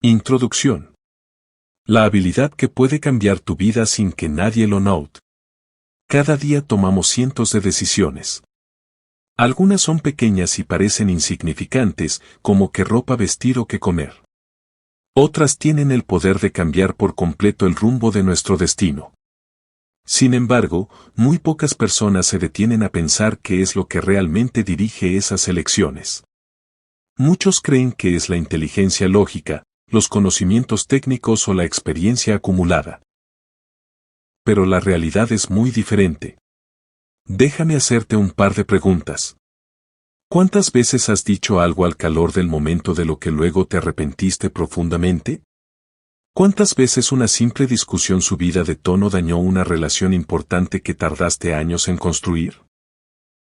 Introducción. La habilidad que puede cambiar tu vida sin que nadie lo note. Cada día tomamos cientos de decisiones. Algunas son pequeñas y parecen insignificantes, como qué ropa vestir o qué comer. Otras tienen el poder de cambiar por completo el rumbo de nuestro destino. Sin embargo, muy pocas personas se detienen a pensar qué es lo que realmente dirige esas elecciones. Muchos creen que es la inteligencia lógica, los conocimientos técnicos o la experiencia acumulada. Pero la realidad es muy diferente. Déjame hacerte un par de preguntas. ¿Cuántas veces has dicho algo al calor del momento de lo que luego te arrepentiste profundamente? ¿Cuántas veces una simple discusión subida de tono dañó una relación importante que tardaste años en construir?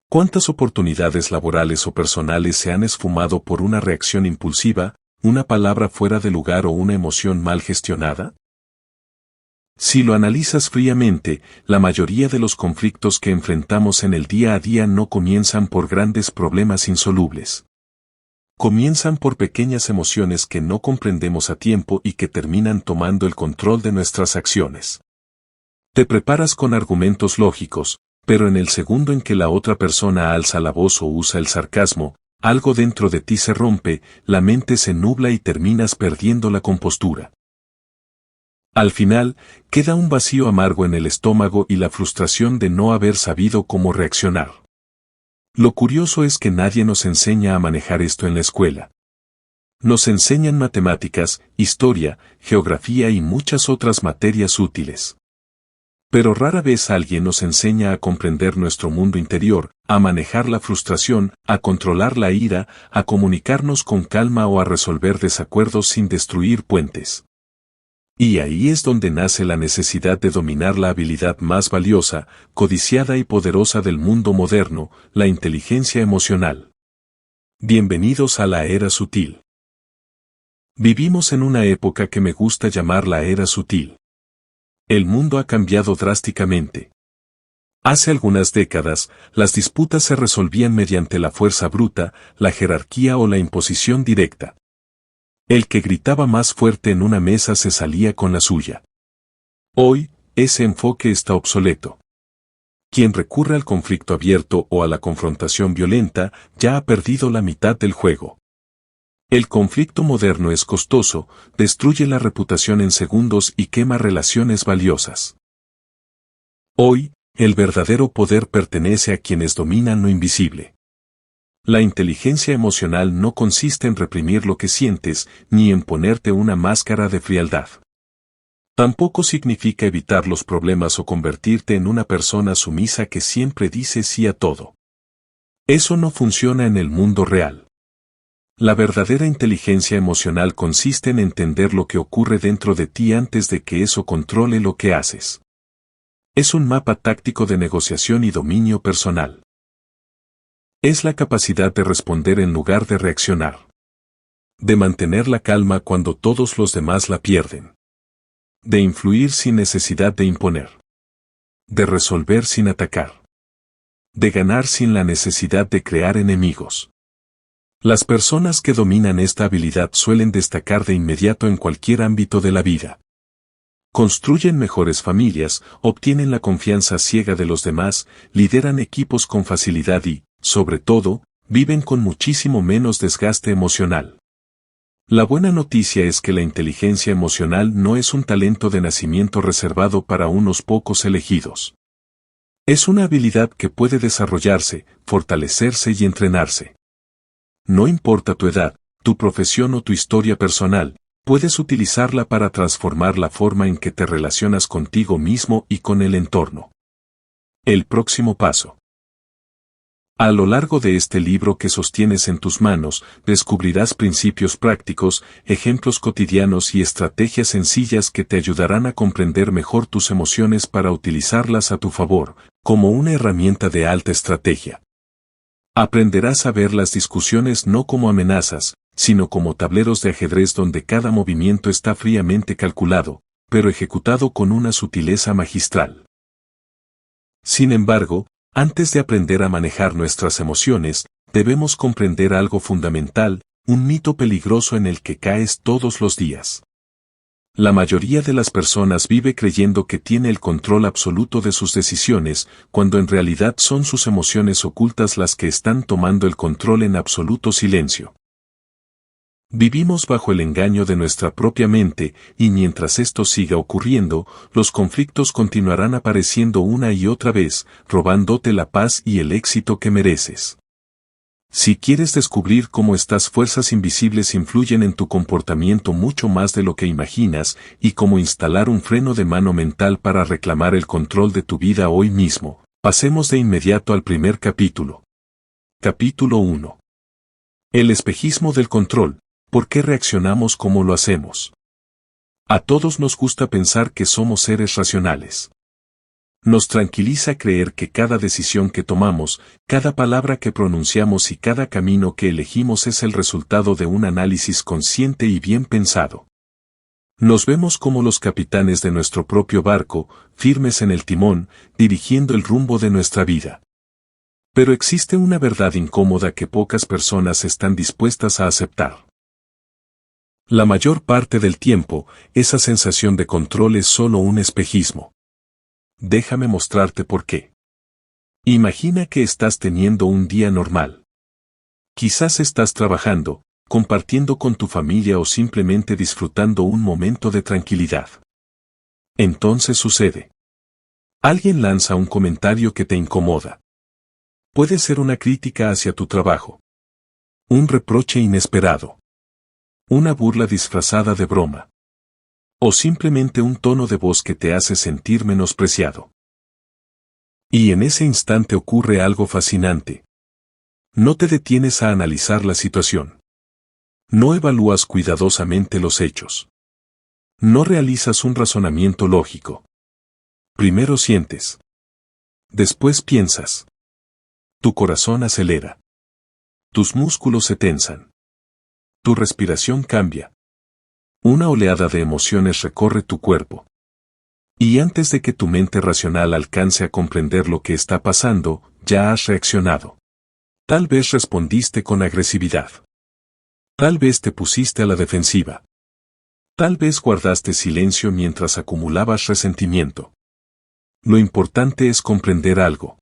¿Cuántas oportunidades laborales o personales se han esfumado por una reacción impulsiva, una palabra fuera de lugar o una emoción mal gestionada? Si lo analizas fríamente, la mayoría de los conflictos que enfrentamos en el día a día no comienzan por grandes problemas insolubles. Comienzan por pequeñas emociones que no comprendemos a tiempo y que terminan tomando el control de nuestras acciones. Te preparas con argumentos lógicos, pero en el segundo en que la otra persona alza la voz o usa el sarcasmo, algo dentro de ti se rompe, la mente se nubla y terminas perdiendo la compostura. Al final, queda un vacío amargo en el estómago y la frustración de no haber sabido cómo reaccionar. Lo curioso es que nadie nos enseña a manejar esto en la escuela. Nos enseñan matemáticas, historia, geografía y muchas otras materias útiles. Pero rara vez alguien nos enseña a comprender nuestro mundo interior, a manejar la frustración, a controlar la ira, a comunicarnos con calma o a resolver desacuerdos sin destruir puentes. Y ahí es donde nace la necesidad de dominar la habilidad más valiosa, codiciada y poderosa del mundo moderno, la inteligencia emocional. Bienvenidos a la era sutil. Vivimos en una época que me gusta llamar la era sutil. El mundo ha cambiado drásticamente. Hace algunas décadas, las disputas se resolvían mediante la fuerza bruta, la jerarquía o la imposición directa. El que gritaba más fuerte en una mesa se salía con la suya. Hoy, ese enfoque está obsoleto. Quien recurre al conflicto abierto o a la confrontación violenta ya ha perdido la mitad del juego. El conflicto moderno es costoso, destruye la reputación en segundos y quema relaciones valiosas. Hoy, el verdadero poder pertenece a quienes dominan lo invisible. La inteligencia emocional no consiste en reprimir lo que sientes, ni en ponerte una máscara de frialdad. Tampoco significa evitar los problemas o convertirte en una persona sumisa que siempre dice sí a todo. Eso no funciona en el mundo real. La verdadera inteligencia emocional consiste en entender lo que ocurre dentro de ti antes de que eso controle lo que haces. Es un mapa táctico de negociación y dominio personal. Es la capacidad de responder en lugar de reaccionar. De mantener la calma cuando todos los demás la pierden. De influir sin necesidad de imponer. De resolver sin atacar. De ganar sin la necesidad de crear enemigos. Las personas que dominan esta habilidad suelen destacar de inmediato en cualquier ámbito de la vida. Construyen mejores familias, obtienen la confianza ciega de los demás, lideran equipos con facilidad y, sobre todo, viven con muchísimo menos desgaste emocional. La buena noticia es que la inteligencia emocional no es un talento de nacimiento reservado para unos pocos elegidos. Es una habilidad que puede desarrollarse, fortalecerse y entrenarse. No importa tu edad, tu profesión o tu historia personal, puedes utilizarla para transformar la forma en que te relacionas contigo mismo y con el entorno. El próximo paso. A lo largo de este libro que sostienes en tus manos, descubrirás principios prácticos, ejemplos cotidianos y estrategias sencillas que te ayudarán a comprender mejor tus emociones para utilizarlas a tu favor, como una herramienta de alta estrategia. Aprenderás a ver las discusiones no como amenazas, sino como tableros de ajedrez donde cada movimiento está fríamente calculado, pero ejecutado con una sutileza magistral. Sin embargo, antes de aprender a manejar nuestras emociones, debemos comprender algo fundamental, Un mito peligroso en el que caes todos los días. La mayoría de las personas vive creyendo que tiene el control absoluto de sus decisiones, cuando en realidad son sus emociones ocultas las que están tomando el control en absoluto silencio. Vivimos bajo el engaño de nuestra propia mente, y mientras esto siga ocurriendo, los conflictos continuarán apareciendo una y otra vez, robándote la paz y el éxito que mereces. Si quieres descubrir cómo estas fuerzas invisibles influyen en tu comportamiento mucho más de lo que imaginas, y cómo instalar un freno de mano mental para reclamar el control de tu vida hoy mismo, pasemos de inmediato al primer capítulo. Capítulo 1. El espejismo del control. ¿Por qué reaccionamos como lo hacemos? A todos nos gusta pensar que somos seres racionales. Nos tranquiliza creer que cada decisión que tomamos, cada palabra que pronunciamos y cada camino que elegimos es el resultado de un análisis consciente y bien pensado. Nos vemos como los capitanes de nuestro propio barco, firmes en el timón, dirigiendo el rumbo de nuestra vida. Pero existe una verdad incómoda que pocas personas están dispuestas a aceptar. La mayor parte del tiempo, esa sensación de control es solo un espejismo. Déjame mostrarte por qué. Imagina que estás teniendo un día normal. Quizás estás trabajando, compartiendo con tu familia o simplemente disfrutando un momento de tranquilidad. Entonces sucede. Alguien lanza un comentario que te incomoda. Puede ser una crítica hacia tu trabajo. Un reproche inesperado. Una burla disfrazada de broma. O simplemente un tono de voz que te hace sentir menospreciado. Y en ese instante ocurre algo fascinante. No te detienes a analizar la situación. No evalúas cuidadosamente los hechos. No realizas un razonamiento lógico. Primero sientes. Después piensas. Tu corazón acelera. Tus músculos se tensan. Tu respiración cambia. Una oleada de emociones recorre tu cuerpo. Y antes de que tu mente racional alcance a comprender lo que está pasando, ya has reaccionado. Tal vez respondiste con agresividad. Tal vez te pusiste a la defensiva. Tal vez guardaste silencio mientras acumulabas resentimiento. Lo importante es comprender algo.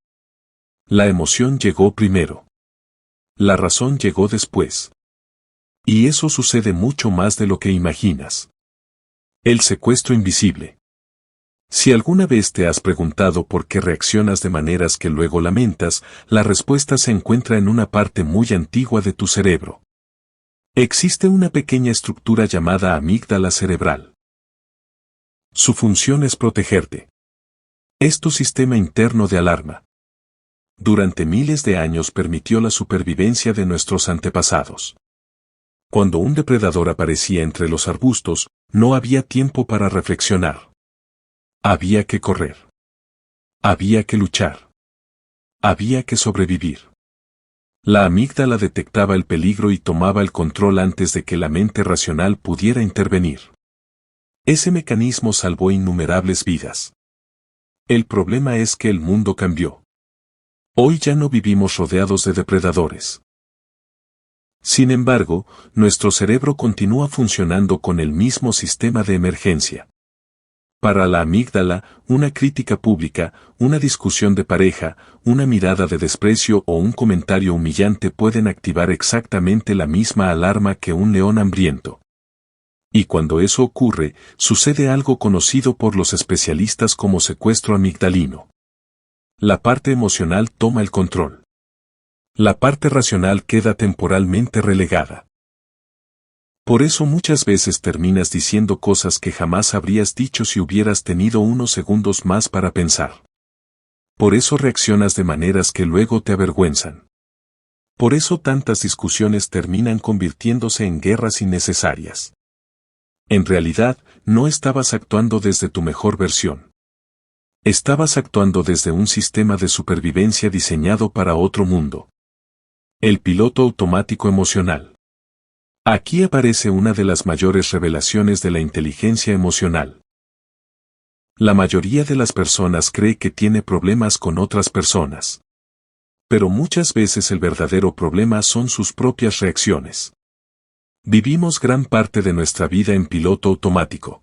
La emoción llegó primero. La razón llegó después. Y eso sucede mucho más de lo que imaginas. El secuestro invisible. Si alguna vez te has preguntado por qué reaccionas de maneras que luego lamentas, la respuesta se encuentra en una parte muy antigua de tu cerebro. Existe una pequeña estructura llamada amígdala cerebral. Su función es protegerte. Es tu sistema interno de alarma. Durante miles de años permitió la supervivencia de nuestros antepasados. Cuando un depredador aparecía entre los arbustos, no había tiempo para reflexionar. Había que correr. Había que luchar. Había que sobrevivir. La amígdala detectaba el peligro y tomaba el control antes de que la mente racional pudiera intervenir. Ese mecanismo salvó innumerables vidas. El problema es que el mundo cambió. Hoy ya no vivimos rodeados de depredadores. Sin embargo, nuestro cerebro continúa funcionando con el mismo sistema de emergencia. Para la amígdala, una crítica pública, una discusión de pareja, una mirada de desprecio o un comentario humillante pueden activar exactamente la misma alarma que un león hambriento. Y cuando eso ocurre, sucede algo conocido por los especialistas como secuestro amigdalino. La parte emocional toma el control. La parte racional queda temporalmente relegada. Por eso muchas veces terminas diciendo cosas que jamás habrías dicho si hubieras tenido unos segundos más para pensar. Por eso reaccionas de maneras que luego te avergüenzan. Por eso tantas discusiones terminan convirtiéndose en guerras innecesarias. En realidad, no estabas actuando desde tu mejor versión. Estabas actuando desde un sistema de supervivencia diseñado para otro mundo. El piloto automático emocional. Aquí aparece una de las mayores revelaciones de la inteligencia emocional. La mayoría de las personas cree que tiene problemas con otras personas. Pero muchas veces el verdadero problema son sus propias reacciones. Vivimos gran parte de nuestra vida en piloto automático.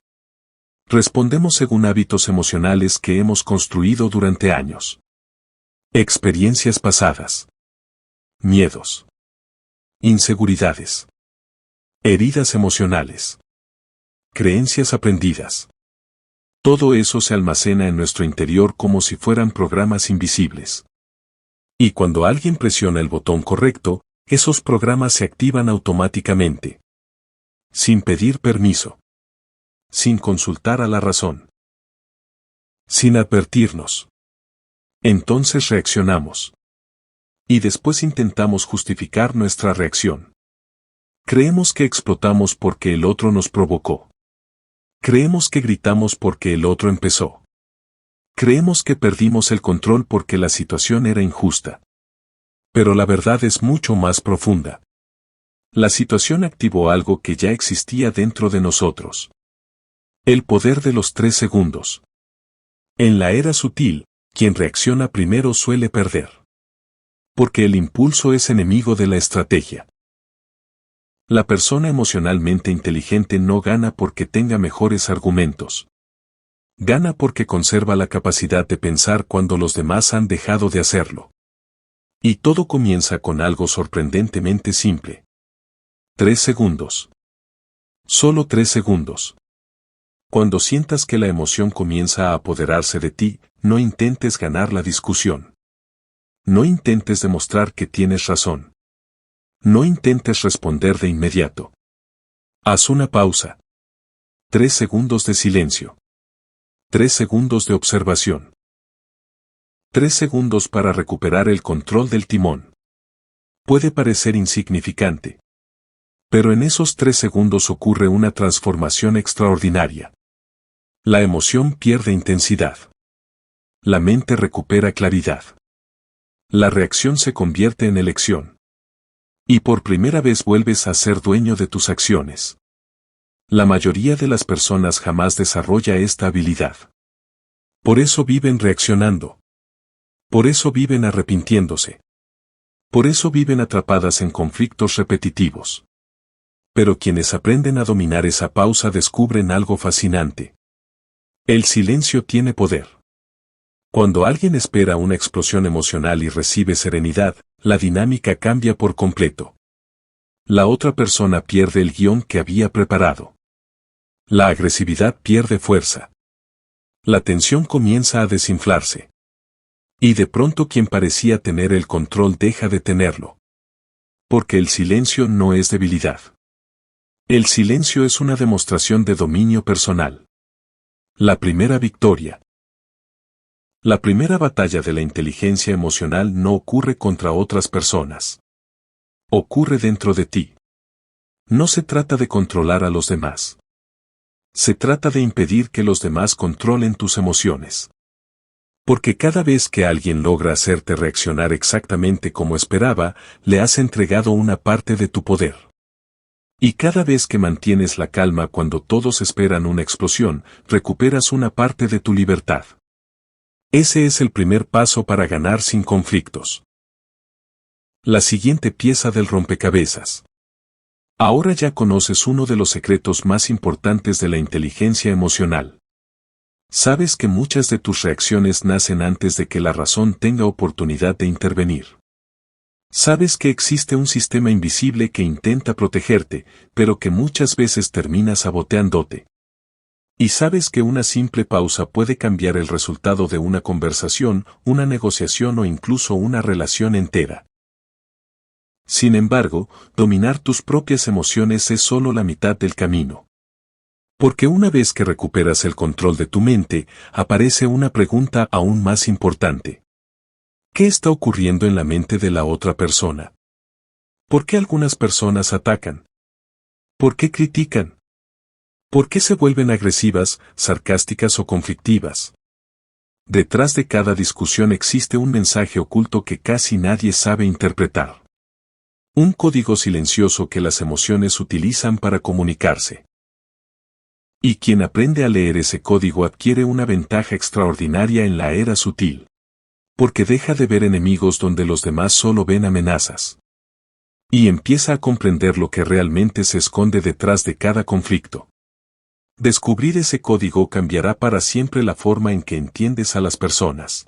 Respondemos según hábitos emocionales que hemos construido durante años. Experiencias pasadas. Miedos. Inseguridades. Heridas emocionales. Creencias aprendidas. Todo eso se almacena en nuestro interior como si fueran programas invisibles. Y cuando alguien presiona el botón correcto, esos programas se activan automáticamente. Sin pedir permiso. Sin consultar a la razón. Sin advertirnos. Entonces reaccionamos. Y después intentamos justificar nuestra reacción. Creemos que explotamos porque el otro nos provocó. Creemos que gritamos porque el otro empezó. Creemos que perdimos el control porque la situación era injusta. Pero la verdad es mucho más profunda. La situación activó algo que ya existía dentro de nosotros. El poder de los 3 segundos. En la era sutil, quien reacciona primero suele perder. Porque el impulso es enemigo de la estrategia. La persona emocionalmente inteligente no gana porque tenga mejores argumentos. Gana porque conserva la capacidad de pensar cuando los demás han dejado de hacerlo. Y todo comienza con algo sorprendentemente simple. 3 segundos. Solo 3 segundos. Cuando sientas que la emoción comienza a apoderarse de ti, no intentes ganar la discusión. No intentes demostrar que tienes razón. No intentes responder de inmediato. Haz una pausa. 3 segundos de silencio. 3 segundos de observación. 3 segundos para recuperar el control del timón. Puede parecer insignificante. Pero en esos 3 segundos ocurre una transformación extraordinaria. La emoción pierde intensidad. La mente recupera claridad. La reacción se convierte en elección. Y por primera vez vuelves a ser dueño de tus acciones. La mayoría de las personas jamás desarrolla esta habilidad. Por eso viven reaccionando. Por eso viven arrepintiéndose. Por eso viven atrapadas en conflictos repetitivos. Pero quienes aprenden a dominar esa pausa descubren algo fascinante. El silencio tiene poder. Cuando alguien espera una explosión emocional y recibe serenidad, la dinámica cambia por completo. La otra persona pierde el guión que había preparado. La agresividad pierde fuerza. La tensión comienza a desinflarse. Y de pronto quien parecía tener el control deja de tenerlo. Porque el silencio no es debilidad. El silencio es una demostración de dominio personal. La primera victoria. La primera batalla de la inteligencia emocional no ocurre contra otras personas. Ocurre dentro de ti. No se trata de controlar a los demás. Se trata de impedir que los demás controlen tus emociones. Porque cada vez que alguien logra hacerte reaccionar exactamente como esperaba, le has entregado una parte de tu poder. Y cada vez que mantienes la calma cuando todos esperan una explosión, recuperas una parte de tu libertad. Ese es el primer paso para ganar sin conflictos. La siguiente pieza del rompecabezas. Ahora ya conoces uno de los secretos más importantes de la inteligencia emocional. Sabes que muchas de tus reacciones nacen antes de que la razón tenga oportunidad de intervenir. Sabes que existe un sistema invisible que intenta protegerte, pero que muchas veces termina saboteándote. Y sabes que una simple pausa puede cambiar el resultado de una conversación, una negociación o incluso una relación entera. Sin embargo, dominar tus propias emociones es solo la mitad del camino. Porque una vez que recuperas el control de tu mente, aparece una pregunta aún más importante. ¿Qué está ocurriendo en la mente de la otra persona? ¿Por qué algunas personas atacan? ¿Por qué critican? ¿Por qué se vuelven agresivas, sarcásticas o conflictivas? Detrás de cada discusión existe un mensaje oculto que casi nadie sabe interpretar. Un código silencioso que las emociones utilizan para comunicarse. Y quien aprende a leer ese código adquiere una ventaja extraordinaria en la era sutil. Porque deja de ver enemigos donde los demás solo ven amenazas. Y empieza a comprender lo que realmente se esconde detrás de cada conflicto. Descubrir ese código cambiará para siempre la forma en que entiendes a las personas.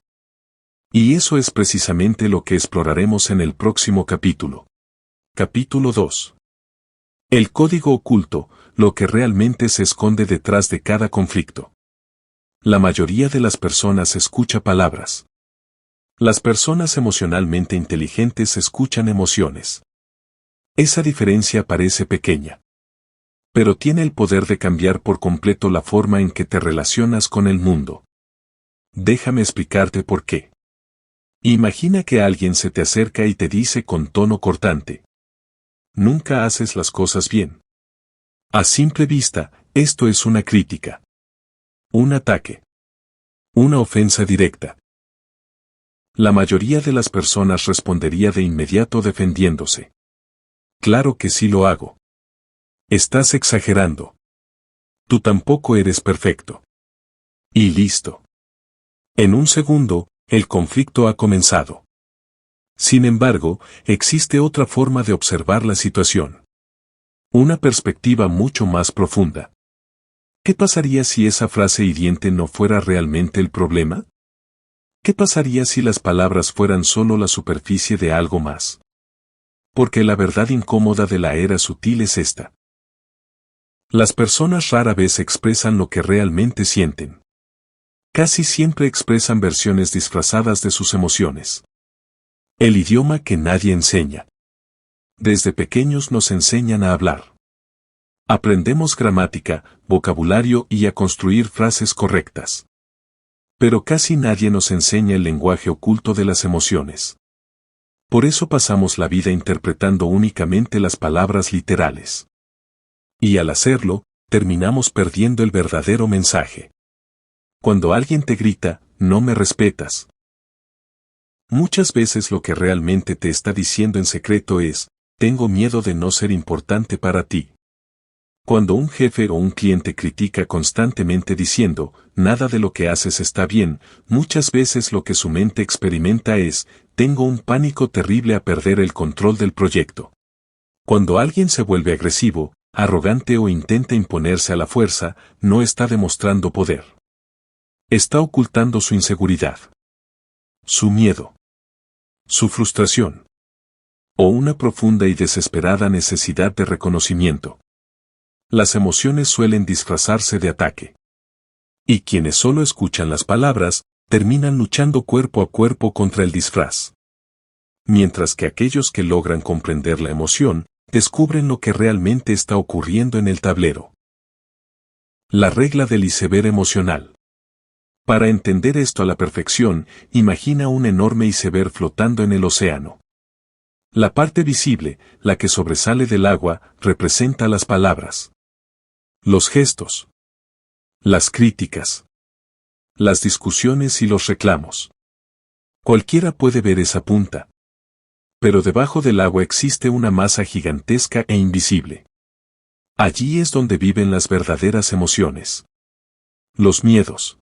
Y eso es precisamente lo que exploraremos en el próximo capítulo. Capítulo 2. El código oculto, lo que realmente se esconde detrás de cada conflicto. La mayoría de las personas escucha palabras. Las personas emocionalmente inteligentes escuchan emociones. Esa diferencia parece pequeña, pero tiene el poder de cambiar por completo la forma en que te relacionas con el mundo. Déjame explicarte por qué. Imagina que alguien se te acerca y te dice con tono cortante: nunca haces las cosas bien. A simple vista, esto es una crítica. Un ataque. Una ofensa directa. La mayoría de las personas respondería de inmediato defendiéndose. Claro que sí lo hago. Estás exagerando. Tú tampoco eres perfecto. Y listo. En un segundo, el conflicto ha comenzado. Sin embargo, existe otra forma de observar la situación. Una perspectiva mucho más profunda. ¿Qué pasaría si esa frase hiriente no fuera realmente el problema? ¿Qué pasaría si las palabras fueran solo la superficie de algo más? Porque la verdad incómoda de la era sutil es esta. Las personas rara vez expresan lo que realmente sienten. Casi siempre expresan versiones disfrazadas de sus emociones. El idioma que nadie enseña. Desde pequeños nos enseñan a hablar. Aprendemos gramática, vocabulario y a construir frases correctas. Pero casi nadie nos enseña el lenguaje oculto de las emociones. Por eso pasamos la vida interpretando únicamente las palabras literales. Y al hacerlo, terminamos perdiendo el verdadero mensaje. Cuando alguien te grita, no me respetas. Muchas veces lo que realmente te está diciendo en secreto es: tengo miedo de no ser importante para ti. Cuando un jefe o un cliente critica constantemente diciendo, nada de lo que haces está bien, muchas veces lo que su mente experimenta es: tengo un pánico terrible a perder el control del proyecto. Cuando alguien se vuelve agresivo, arrogante o intenta imponerse a la fuerza, no está demostrando poder. Está ocultando su inseguridad, su miedo, su frustración, o una profunda y desesperada necesidad de reconocimiento. Las emociones suelen disfrazarse de ataque. Y quienes solo escuchan las palabras, terminan luchando cuerpo a cuerpo contra el disfraz. Mientras que aquellos que logran comprender la emoción, descubren lo que realmente está ocurriendo en el tablero. La regla del iceberg emocional. Para entender esto a la perfección, imagina un enorme iceberg flotando en el océano. La parte visible, la que sobresale del agua, representa las palabras, los gestos, las críticas, las discusiones y los reclamos. Cualquiera puede ver esa punta. Pero debajo del agua existe una masa gigantesca e invisible. Allí es donde viven las verdaderas emociones. Los miedos.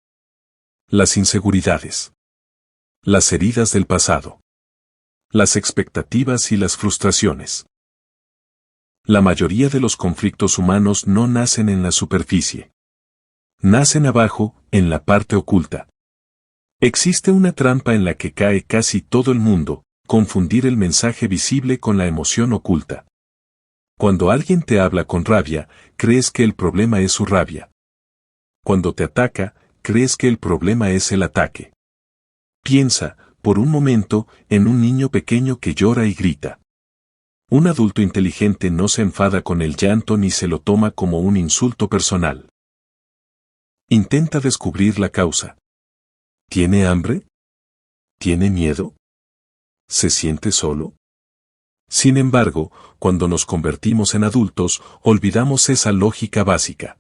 Las inseguridades. Las heridas del pasado. Las expectativas y las frustraciones. La mayoría de los conflictos humanos no nacen en la superficie. Nacen abajo, en la parte oculta. Existe una trampa en la que cae casi todo el mundo: confundir el mensaje visible con la emoción oculta. Cuando alguien te habla con rabia, crees que el problema es su rabia. Cuando te ataca, crees que el problema es el ataque. Piensa, por un momento, en un niño pequeño que llora y grita. Un adulto inteligente no se enfada con el llanto ni se lo toma como un insulto personal. Intenta descubrir la causa. ¿Tiene hambre? ¿Tiene miedo? ¿Se siente solo? Sin embargo, cuando nos convertimos en adultos, olvidamos esa lógica básica.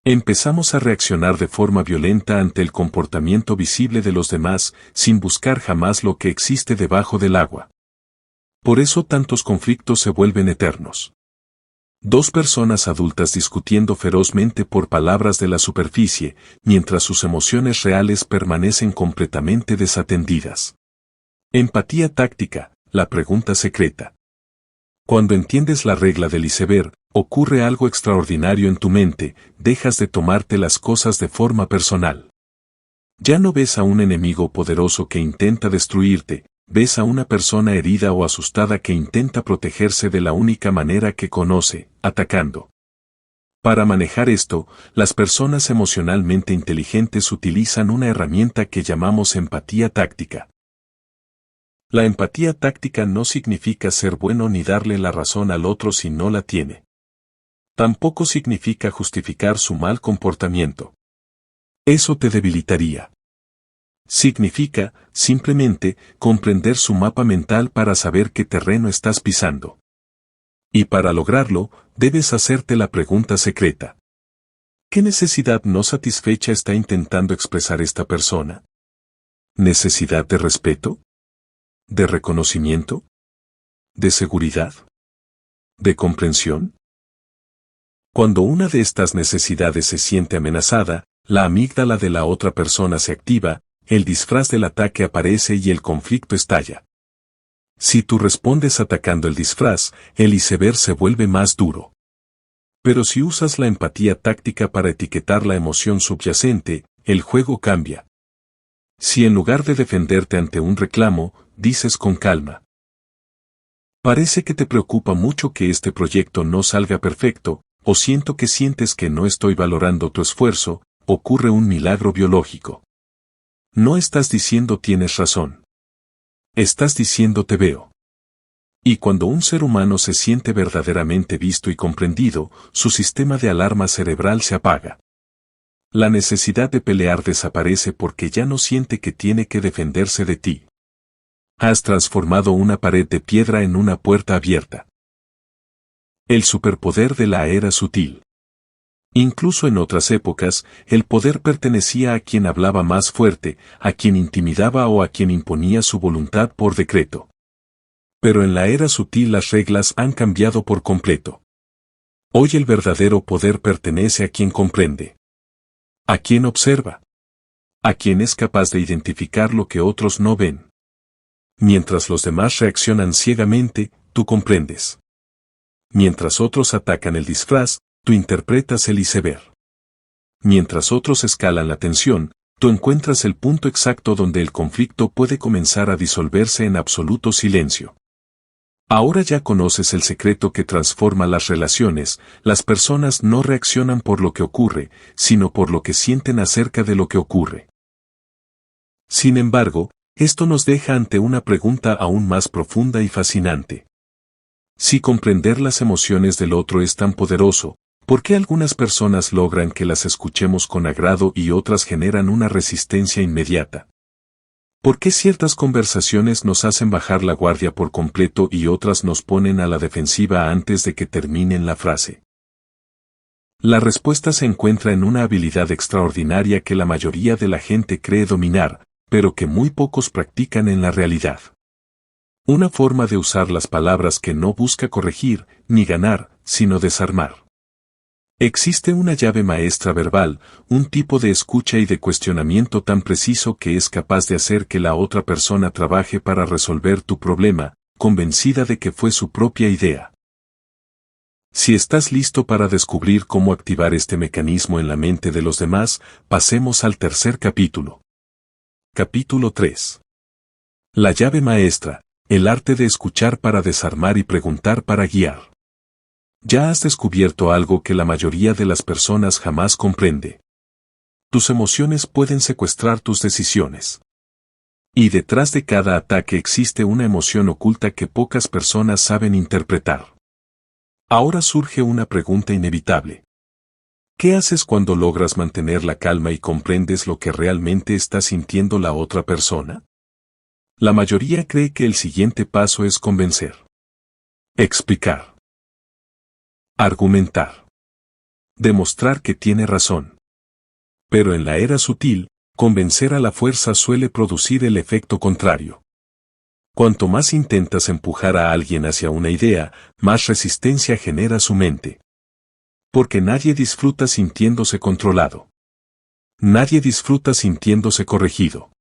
Empezamos a reaccionar de forma violenta ante el comportamiento visible de los demás, sin buscar jamás lo que existe debajo del agua. Por eso tantos conflictos se vuelven eternos. Dos personas adultas discutiendo ferozmente por palabras de la superficie, mientras sus emociones reales permanecen completamente desatendidas. Empatía táctica, la pregunta secreta. Cuando entiendes la regla del iceberg, ocurre algo extraordinario en tu mente, dejas de tomarte las cosas de forma personal. Ya no ves a un enemigo poderoso que intenta destruirte, ves a una persona herida o asustada que intenta protegerse de la única manera que conoce, atacando. Para manejar esto, las personas emocionalmente inteligentes utilizan una herramienta que llamamos empatía táctica. La empatía táctica no significa ser bueno ni darle la razón al otro si no la tiene. Tampoco significa justificar su mal comportamiento. Eso te debilitaría. Significa, simplemente, comprender su mapa mental para saber qué terreno estás pisando. Y para lograrlo, debes hacerte la pregunta secreta. ¿Qué necesidad no satisfecha está intentando expresar esta persona? ¿Necesidad de respeto? ¿De reconocimiento? ¿De seguridad? ¿De comprensión? Cuando una de estas necesidades se siente amenazada, la amígdala de la otra persona se activa, el disfraz del ataque aparece y el conflicto estalla. Si tú respondes atacando el disfraz, el iceberg se vuelve más duro. Pero si usas la empatía táctica para etiquetar la emoción subyacente, el juego cambia. Si en lugar de defenderte ante un reclamo, dices con calma: parece que te preocupa mucho que este proyecto no salga perfecto, o siento que sientes que no estoy valorando tu esfuerzo, ocurre un milagro biológico. No estás diciendo tienes razón. Estás diciendo te veo. Y cuando un ser humano se siente verdaderamente visto y comprendido, su sistema de alarma cerebral se apaga. La necesidad de pelear desaparece porque ya no siente que tiene que defenderse de ti. Has transformado una pared de piedra en una puerta abierta. El superpoder de la era sutil. Incluso en otras épocas, el poder pertenecía a quien hablaba más fuerte, a quien intimidaba o a quien imponía su voluntad por decreto. Pero en la era sutil las reglas han cambiado por completo. Hoy el verdadero poder pertenece a quien comprende. A quien observa. A quien es capaz de identificar lo que otros no ven. Mientras los demás reaccionan ciegamente, tú comprendes. Mientras otros atacan el disfraz, tú interpretas el iceberg. Mientras otros escalan la tensión, tú encuentras el punto exacto donde el conflicto puede comenzar a disolverse en absoluto silencio. Ahora ya conoces el secreto que transforma las relaciones, las personas no reaccionan por lo que ocurre, sino por lo que sienten acerca de lo que ocurre. Sin embargo, esto nos deja ante una pregunta aún más profunda y fascinante. Si comprender las emociones del otro es tan poderoso, ¿por qué algunas personas logran que las escuchemos con agrado y otras generan una resistencia inmediata? ¿Por qué ciertas conversaciones nos hacen bajar la guardia por completo y otras nos ponen a la defensiva antes de que terminen la frase? La respuesta se encuentra en una habilidad extraordinaria que la mayoría de la gente cree dominar, pero que muy pocos practican en la realidad. Una forma de usar las palabras que no busca corregir, ni ganar, sino desarmar. Existe una llave maestra verbal, un tipo de escucha y de cuestionamiento tan preciso que es capaz de hacer que la otra persona trabaje para resolver tu problema, convencida de que fue su propia idea. Si estás listo para descubrir cómo activar este mecanismo en la mente de los demás, pasemos al tercer capítulo. Capítulo 3. La llave maestra, el arte de escuchar para desarmar y preguntar para guiar. Ya has descubierto algo que la mayoría de las personas jamás comprende. Tus emociones pueden secuestrar tus decisiones. Y detrás de cada ataque existe una emoción oculta que pocas personas saben interpretar. Ahora surge una pregunta inevitable. ¿Qué haces cuando logras mantener la calma y comprendes lo que realmente está sintiendo la otra persona? La mayoría cree que el siguiente paso es convencer. Explicar. Argumentar. Demostrar que tiene razón. Pero en la era sutil, convencer a la fuerza suele producir el efecto contrario. Cuanto más intentas empujar a alguien hacia una idea, más resistencia genera su mente. Porque nadie disfruta sintiéndose controlado. Nadie disfruta sintiéndose corregido.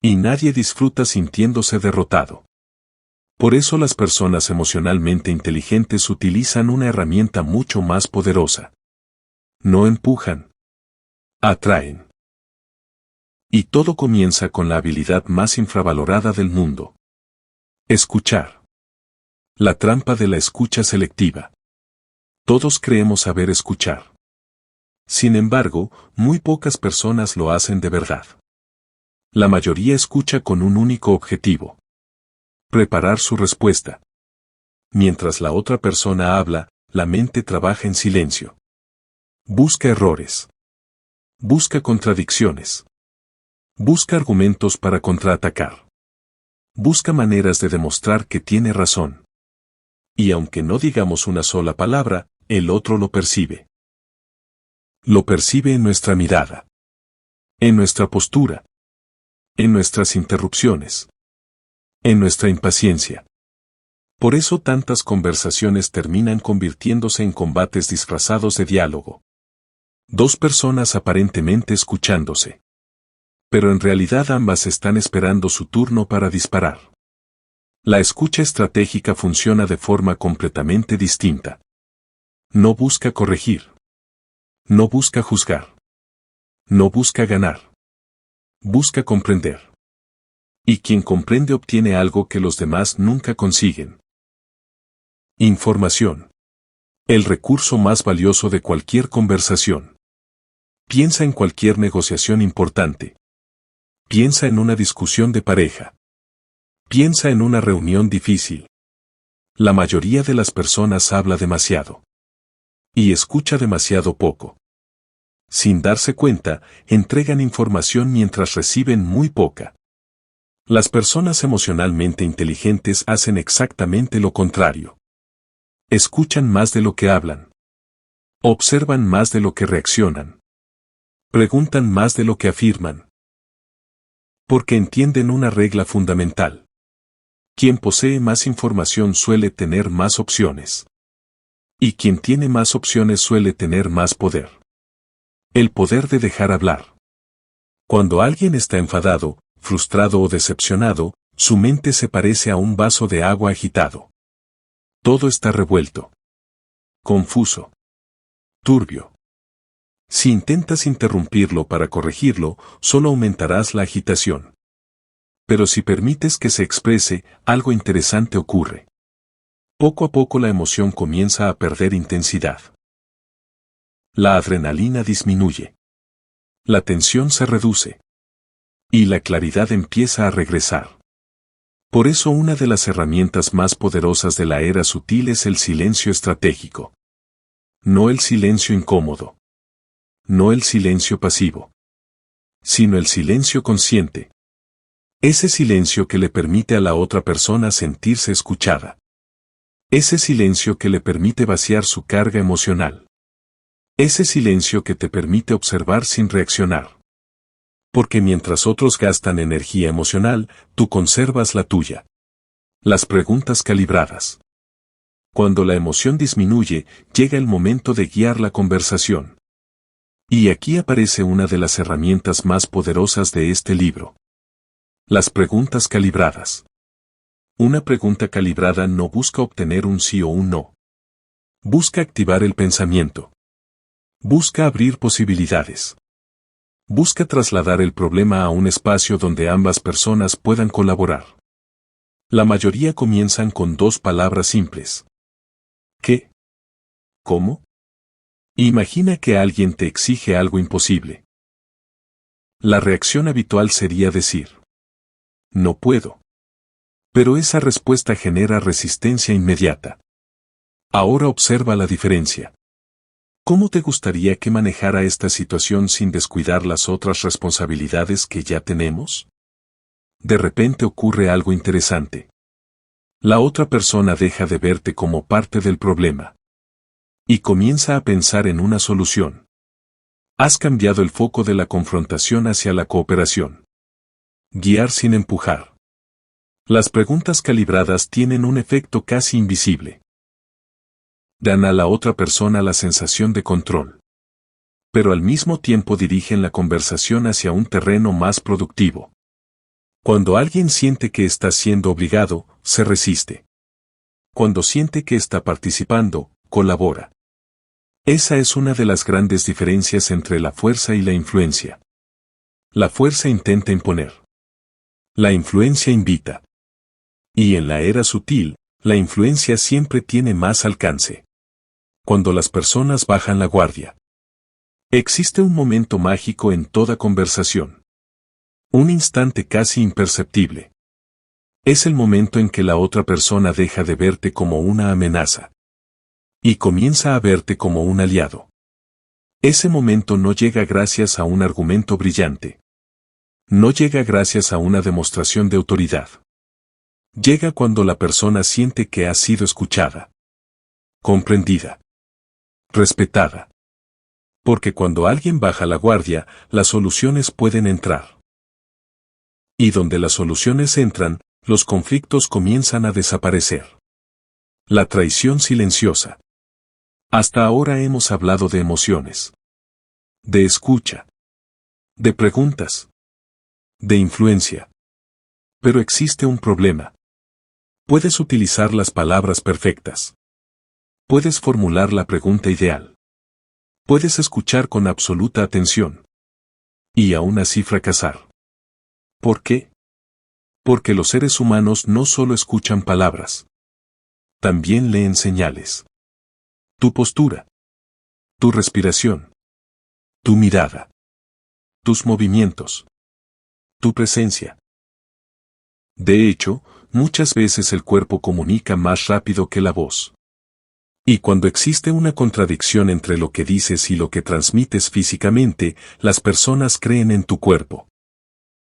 Y nadie disfruta sintiéndose derrotado. Por eso las personas emocionalmente inteligentes utilizan una herramienta mucho más poderosa. No empujan, atraen. Y todo comienza con la habilidad más infravalorada del mundo. Escuchar. La trampa de la escucha selectiva. Todos creemos saber escuchar. Sin embargo, muy pocas personas lo hacen de verdad. La mayoría escucha con un único objetivo: preparar su respuesta. Mientras la otra persona habla, la mente trabaja en silencio. Busca errores. Busca contradicciones. Busca argumentos para contraatacar. Busca maneras de demostrar que tiene razón. Y aunque no digamos una sola palabra, el otro lo percibe. Lo percibe en nuestra mirada, en nuestra postura, en nuestras interrupciones, en nuestra impaciencia. Por eso tantas conversaciones terminan convirtiéndose en combates disfrazados de diálogo. Dos personas aparentemente escuchándose. Pero en realidad ambas están esperando su turno para disparar. La escucha estratégica funciona de forma completamente distinta. No busca corregir. No busca juzgar. No busca ganar. Busca comprender. Y quien comprende obtiene algo que los demás nunca consiguen. Información. El recurso más valioso de cualquier conversación. Piensa en cualquier negociación importante. Piensa en una discusión de pareja. Piensa en una reunión difícil. La mayoría de las personas habla demasiado. Y escucha demasiado poco. Sin darse cuenta, entregan información mientras reciben muy poca. Las personas emocionalmente inteligentes hacen exactamente lo contrario. Escuchan más de lo que hablan. Observan más de lo que reaccionan. Preguntan más de lo que afirman. Porque entienden una regla fundamental. Quien posee más información suele tener más opciones. Y quien tiene más opciones suele tener más poder. El poder de dejar hablar. Cuando alguien está enfadado, frustrado o decepcionado, su mente se parece a un vaso de agua agitado. Todo está revuelto. Confuso. Turbio. Si intentas interrumpirlo para corregirlo, solo aumentarás la agitación. Pero si permites que se exprese, algo interesante ocurre. Poco a poco la emoción comienza a perder intensidad. La adrenalina disminuye. La tensión se reduce. Y la claridad empieza a regresar. Por eso una de las herramientas más poderosas de la era sutil es el silencio estratégico. No el silencio incómodo. No el silencio pasivo. Sino el silencio consciente. Ese silencio que le permite a la otra persona sentirse escuchada. Ese silencio que le permite vaciar su carga emocional. Ese silencio que te permite observar sin reaccionar. Porque mientras otros gastan energía emocional, tú conservas la tuya. Las preguntas calibradas. Cuando la emoción disminuye, llega el momento de guiar la conversación. Y aquí aparece una de las herramientas más poderosas de este libro. Las preguntas calibradas. Una pregunta calibrada no busca obtener un sí o un no. Busca activar el pensamiento. Busca abrir posibilidades. Busca trasladar el problema a un espacio donde ambas personas puedan colaborar. La mayoría comienzan con dos palabras simples. ¿Qué? ¿Cómo? Imagina que alguien te exige algo imposible. La reacción habitual sería decir: no puedo. Pero esa respuesta genera resistencia inmediata. Ahora observa la diferencia. ¿Cómo te gustaría que manejara esta situación sin descuidar las otras responsabilidades que ya tenemos? De repente ocurre algo interesante. La otra persona deja de verte como parte del problema. Y comienza a pensar en una solución. Has cambiado el foco de la confrontación hacia la cooperación. Guiar sin empujar. Las preguntas calibradas tienen un efecto casi invisible. Dan a la otra persona la sensación de control. Pero al mismo tiempo dirigen la conversación hacia un terreno más productivo. Cuando alguien siente que está siendo obligado, se resiste. Cuando siente que está participando, colabora. Esa es una de las grandes diferencias entre la fuerza y la influencia. La fuerza intenta imponer. La influencia invita. Y en la era sutil, la influencia siempre tiene más alcance. Cuando las personas bajan la guardia. Existe un momento mágico en toda conversación. Un instante casi imperceptible. Es el momento en que la otra persona deja de verte como una amenaza. Y comienza a verte como un aliado. Ese momento no llega gracias a un argumento brillante. No llega gracias a una demostración de autoridad. Llega cuando la persona siente que ha sido escuchada. Comprendida. Respetada. Porque cuando alguien baja la guardia, las soluciones pueden entrar. Y donde las soluciones entran, los conflictos comienzan a desaparecer. La traición silenciosa. Hasta ahora hemos hablado de emociones. De escucha. De preguntas. De influencia. Pero existe un problema. Puedes utilizar las palabras perfectas. Puedes formular la pregunta ideal. Puedes escuchar con absoluta atención. Y aún así fracasar. ¿Por qué? Porque los seres humanos no solo escuchan palabras. También leen señales. Tu postura. Tu respiración. Tu mirada. Tus movimientos. Tu presencia. De hecho, muchas veces el cuerpo comunica más rápido que la voz. Y cuando existe una contradicción entre lo que dices y lo que transmites físicamente, las personas creen en tu cuerpo.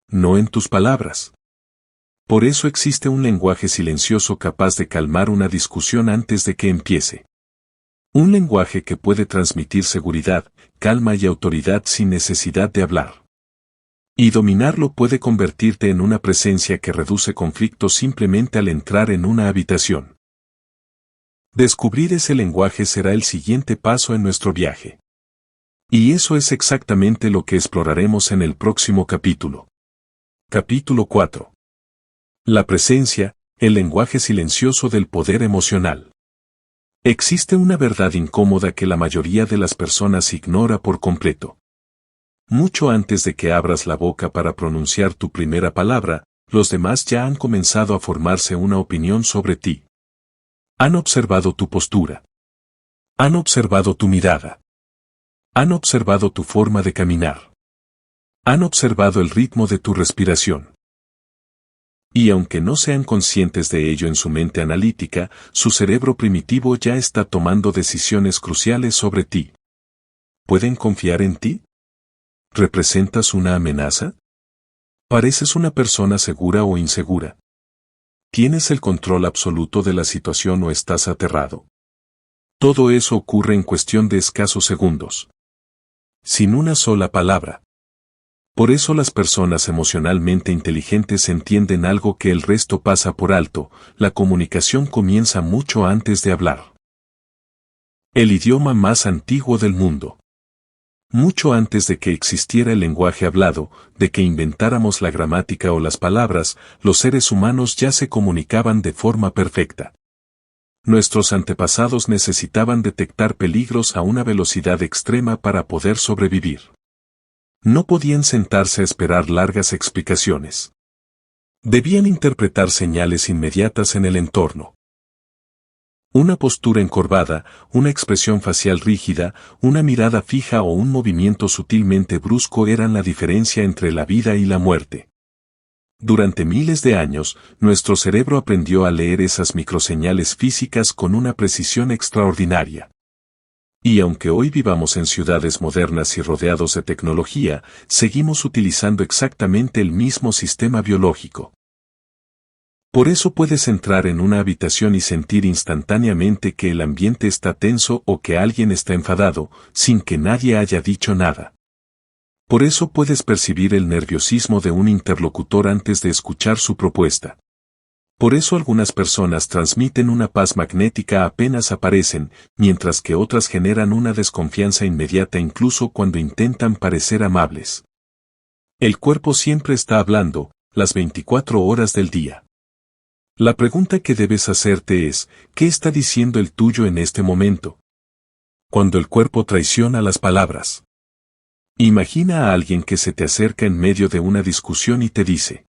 No en tus palabras. Por eso existe un lenguaje silencioso capaz de calmar una discusión antes de que empiece. Un lenguaje que puede transmitir seguridad, calma y autoridad sin necesidad de hablar. Y dominarlo puede convertirte en una presencia que reduce conflictos simplemente al entrar en una habitación. Descubrir ese lenguaje será el siguiente paso en nuestro viaje. Y eso es exactamente lo que exploraremos en el próximo capítulo. Capítulo 4. La presencia, el lenguaje silencioso del poder emocional. Existe una verdad incómoda que la mayoría de las personas ignora por completo. Mucho antes de que abras la boca para pronunciar tu primera palabra, los demás ya han comenzado a formarse una opinión sobre ti. Han observado tu postura. Han observado tu mirada. Han observado tu forma de caminar. Han observado el ritmo de tu respiración. Y aunque no sean conscientes de ello en su mente analítica, su cerebro primitivo ya está tomando decisiones cruciales sobre ti. ¿Pueden confiar en ti? ¿Representas una amenaza? ¿Pareces una persona segura o insegura? ¿Tienes el control absoluto de la situación o estás aterrado? Todo eso ocurre en cuestión de escasos segundos. Sin una sola palabra. Por eso las personas emocionalmente inteligentes entienden algo que el resto pasa por alto: la comunicación comienza mucho antes de hablar. El idioma más antiguo del mundo. Mucho antes de que existiera el lenguaje hablado, de que inventáramos la gramática o las palabras, los seres humanos ya se comunicaban de forma perfecta. Nuestros antepasados necesitaban detectar peligros a una velocidad extrema para poder sobrevivir. No podían sentarse a esperar largas explicaciones. Debían interpretar señales inmediatas en el entorno. Una postura encorvada, una expresión facial rígida, una mirada fija o un movimiento sutilmente brusco eran la diferencia entre la vida y la muerte. Durante miles de años, nuestro cerebro aprendió a leer esas microseñales físicas con una precisión extraordinaria. Y aunque hoy vivamos en ciudades modernas y rodeados de tecnología, seguimos utilizando exactamente el mismo sistema biológico. Por eso puedes entrar en una habitación y sentir instantáneamente que el ambiente está tenso o que alguien está enfadado, sin que nadie haya dicho nada. Por eso puedes percibir el nerviosismo de un interlocutor antes de escuchar su propuesta. Por eso algunas personas transmiten una paz magnética apenas aparecen, mientras que otras generan una desconfianza inmediata incluso cuando intentan parecer amables. El cuerpo siempre está hablando, las 24 horas del día. La pregunta que debes hacerte es, ¿qué está diciendo el tuyo en este momento? Cuando el cuerpo traiciona las palabras. Imagina a alguien que se te acerca en medio de una discusión y te dice: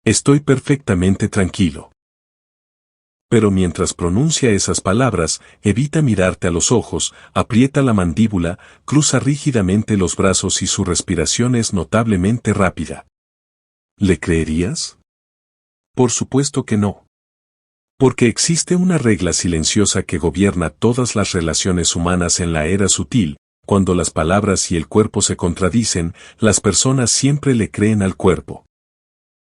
estoy perfectamente tranquilo. Pero mientras pronuncia esas palabras, evita mirarte a los ojos, aprieta la mandíbula, cruza rígidamente los brazos y su respiración es notablemente rápida. ¿Le creerías? Por supuesto que no. Porque existe una regla silenciosa que gobierna todas las relaciones humanas en la era sutil: cuando las palabras y el cuerpo se contradicen, las personas siempre le creen al cuerpo,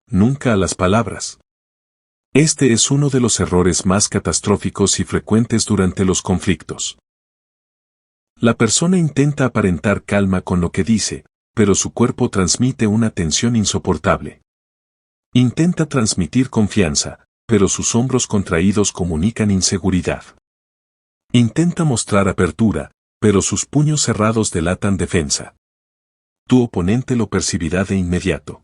nunca a las palabras. Este es uno de los errores más catastróficos y frecuentes durante los conflictos. La persona intenta aparentar calma con lo que dice, pero su cuerpo transmite una tensión insoportable. Intenta transmitir confianza, pero sus hombros contraídos comunican inseguridad. Intenta mostrar apertura, pero sus puños cerrados delatan defensa. Tu oponente lo percibirá de inmediato.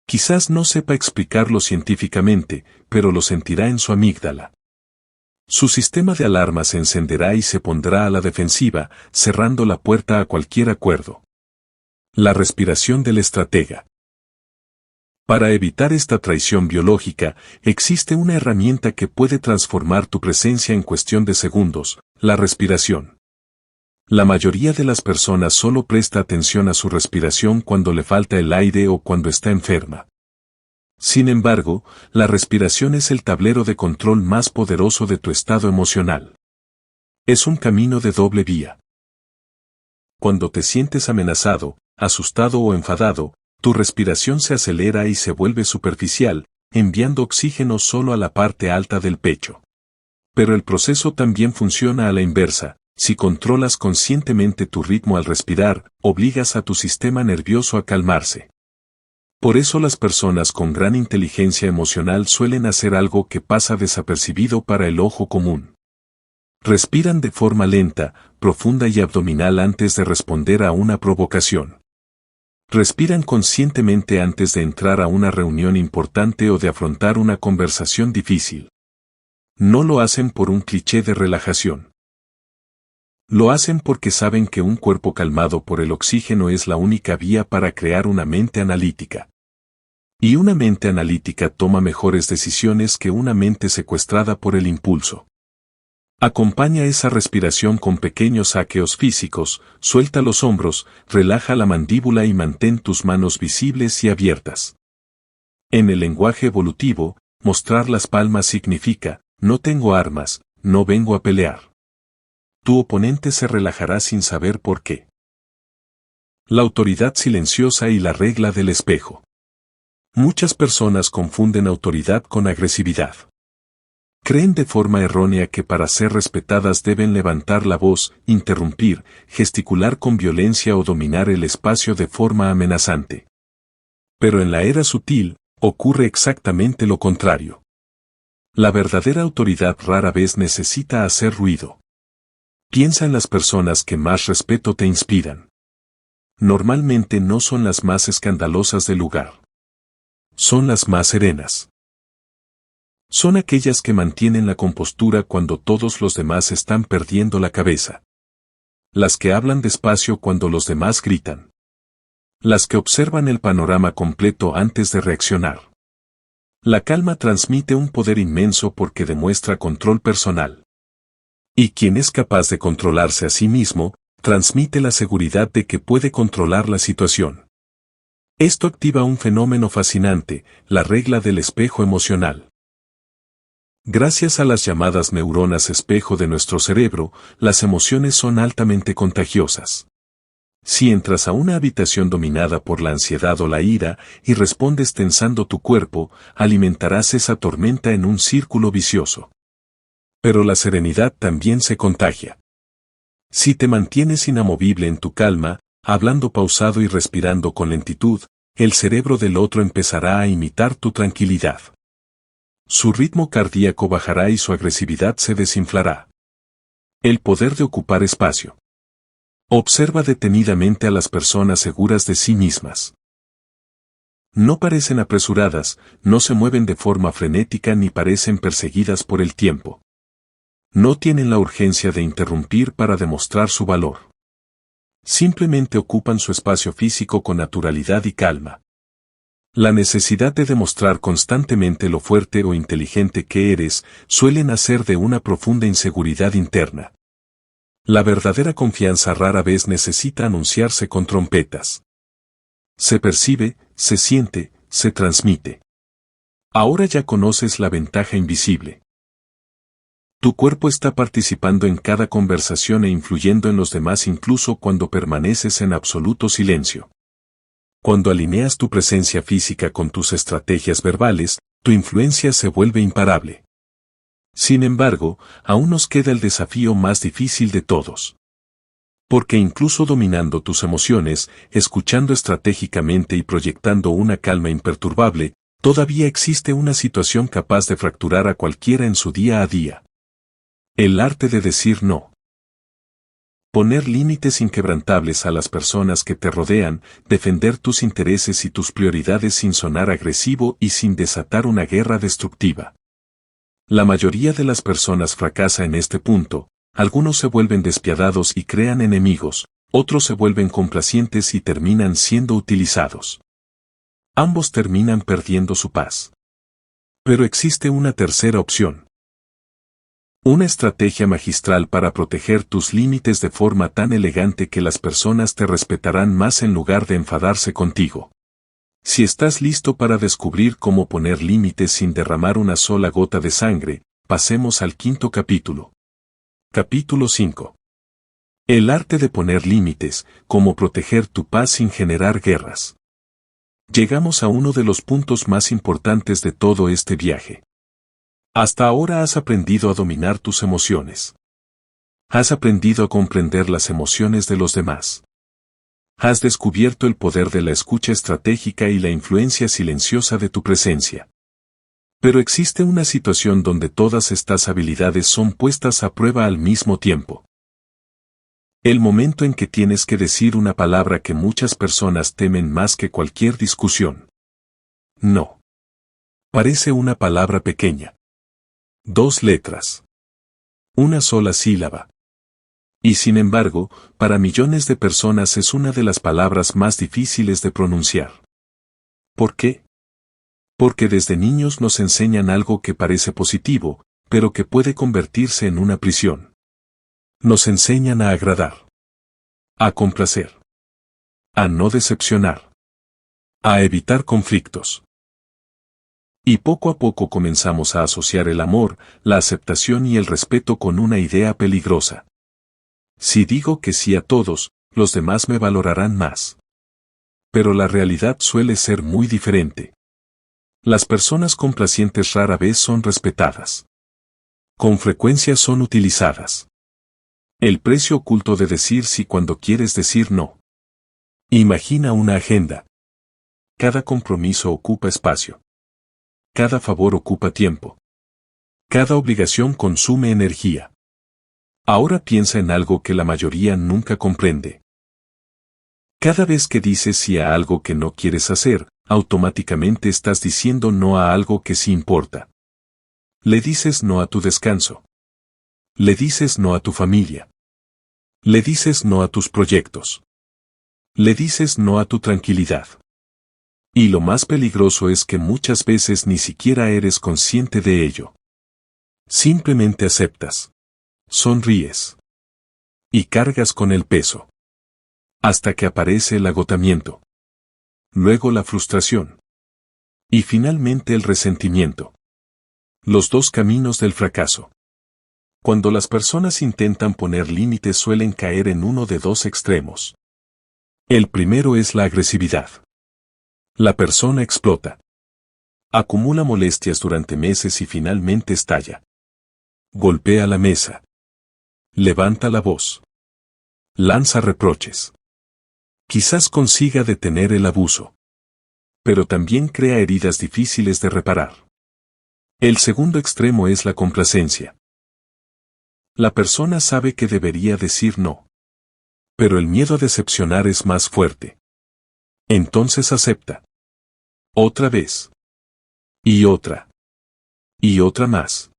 Quizás no sepa explicarlo científicamente, pero lo sentirá en su amígdala. Su sistema de alarma se encenderá y se pondrá a la defensiva, cerrando la puerta a cualquier acuerdo. La respiración del estratega. Para evitar esta traición biológica, existe una herramienta que puede transformar tu presencia en cuestión de segundos: la respiración. La mayoría de las personas solo presta atención a su respiración cuando le falta el aire o cuando está enferma. Sin embargo, la respiración es el tablero de control más poderoso de tu estado emocional. Es un camino de doble vía. Cuando te sientes amenazado, asustado o enfadado, tu respiración se acelera y se vuelve superficial, enviando oxígeno solo a la parte alta del pecho. Pero el proceso también funciona a la inversa. Si controlas conscientemente tu ritmo al respirar, obligas a tu sistema nervioso a calmarse. Por eso las personas con gran inteligencia emocional suelen hacer algo que pasa desapercibido para el ojo común. Respiran de forma lenta, profunda y abdominal antes de responder a una provocación. Respiran conscientemente antes de entrar a una reunión importante o de afrontar una conversación difícil. No lo hacen por un cliché de relajación. Lo hacen porque saben que un cuerpo calmado por el oxígeno es la única vía para crear una mente analítica. Y una mente analítica toma mejores decisiones que una mente secuestrada por el impulso. Acompaña esa respiración con pequeños saqueos físicos: suelta los hombros, relaja la mandíbula y mantén tus manos visibles y abiertas. En el lenguaje evolutivo, mostrar las palmas significa: no tengo armas, no vengo a pelear. Tu oponente se relajará sin saber por qué. La autoridad silenciosa y la regla del espejo. Muchas personas confunden autoridad con agresividad. Creen de forma errónea que para ser respetadas deben levantar la voz, interrumpir, gesticular con violencia o dominar el espacio de forma amenazante. Pero en la era sutil, ocurre exactamente lo contrario. La verdadera autoridad rara vez necesita hacer ruido. Piensa en las personas que más respeto te inspiran. Normalmente no son las más escandalosas del lugar. Son las más serenas. Son aquellas que mantienen la compostura cuando todos los demás están perdiendo la cabeza. Las que hablan despacio cuando los demás gritan. Las que observan el panorama completo antes de reaccionar. La calma transmite un poder inmenso porque demuestra control personal. Y quien es capaz de controlarse a sí mismo, transmite la seguridad de que puede controlar la situación. Esto activa un fenómeno fascinante: la regla del espejo emocional. Gracias a las llamadas neuronas espejo de nuestro cerebro, las emociones son altamente contagiosas. Si entras a una habitación dominada por la ansiedad o la ira, y respondes tensando tu cuerpo, alimentarás esa tormenta en un círculo vicioso. Pero la serenidad también se contagia. Si te mantienes inamovible en tu calma, hablando pausado y respirando con lentitud, el cerebro del otro empezará a imitar tu tranquilidad. Su ritmo cardíaco bajará y su agresividad se desinflará. El poder de ocupar espacio. Observa detenidamente a las personas seguras de sí mismas. No parecen apresuradas, no se mueven de forma frenética ni parecen perseguidas por el tiempo. No tienen la urgencia de interrumpir para demostrar su valor. Simplemente ocupan su espacio físico con naturalidad y calma. La necesidad de demostrar constantemente lo fuerte o inteligente que eres suele nacer de una profunda inseguridad interna. La verdadera confianza rara vez necesita anunciarse con trompetas. Se percibe, se siente, se transmite. Ahora ya conoces la ventaja invisible. Tu cuerpo está participando en cada conversación e influyendo en los demás incluso cuando permaneces en absoluto silencio. Cuando alineas tu presencia física con tus estrategias verbales, tu influencia se vuelve imparable. Sin embargo, aún nos queda el desafío más difícil de todos. Porque incluso dominando tus emociones, escuchando estratégicamente y proyectando una calma imperturbable, todavía existe una situación capaz de fracturar a cualquiera en su día a día. El arte de decir no. Poner límites inquebrantables a las personas que te rodean, defender tus intereses y tus prioridades sin sonar agresivo y sin desatar una guerra destructiva. La mayoría de las personas fracasa en este punto, algunos se vuelven despiadados y crean enemigos, otros se vuelven complacientes y terminan siendo utilizados. Ambos terminan perdiendo su paz. Pero existe una tercera opción. Una estrategia magistral para proteger tus límites de forma tan elegante que las personas te respetarán más en lugar de enfadarse contigo. Si estás listo para descubrir cómo poner límites sin derramar una sola gota de sangre, pasemos al quinto capítulo. Capítulo 5. El arte de poner límites, cómo proteger tu paz sin generar guerras. Llegamos a uno de los puntos más importantes de todo este viaje. Hasta ahora has aprendido a dominar tus emociones. Has aprendido a comprender las emociones de los demás. Has descubierto el poder de la escucha estratégica y la influencia silenciosa de tu presencia. Pero existe una situación donde todas estas habilidades son puestas a prueba al mismo tiempo. El momento en que tienes que decir una palabra que muchas personas temen más que cualquier discusión. No. Parece una palabra pequeña. 2 letras. Una sola sílaba. Y sin embargo, para millones de personas es una de las palabras más difíciles de pronunciar. ¿Por qué? Porque desde niños nos enseñan algo que parece positivo, pero que puede convertirse en una prisión. Nos enseñan a agradar. A complacer. A no decepcionar. A evitar conflictos. Y poco a poco comenzamos a asociar el amor, la aceptación y el respeto con una idea peligrosa. Si digo que sí a todos, los demás me valorarán más. Pero la realidad suele ser muy diferente. Las personas complacientes rara vez son respetadas. Con frecuencia son utilizadas. El precio oculto de decir sí cuando quieres decir no. Imagina una agenda. Cada compromiso ocupa espacio. Cada favor ocupa tiempo. Cada obligación consume energía. Ahora piensa en algo que la mayoría nunca comprende. Cada vez que dices sí a algo que no quieres hacer, automáticamente estás diciendo no a algo que sí importa. Le dices no a tu descanso. Le dices no a tu familia. Le dices no a tus proyectos. Le dices no a tu tranquilidad. Y lo más peligroso es que muchas veces ni siquiera eres consciente de ello. Simplemente aceptas. Sonríes. Y cargas con el peso. Hasta que aparece el agotamiento. Luego la frustración. Y finalmente el resentimiento. Los 2 caminos del fracaso. Cuando las personas intentan poner límites suelen caer en uno de 2 extremos. El primero es la agresividad. La persona explota. Acumula molestias durante meses y finalmente estalla. Golpea la mesa. Levanta la voz. Lanza reproches. Quizás consiga detener el abuso. Pero también crea heridas difíciles de reparar. El segundo extremo es la complacencia. La persona sabe que debería decir no. Pero el miedo a decepcionar es más fuerte. Entonces acepta. Otra vez. Y otra. Y otra más.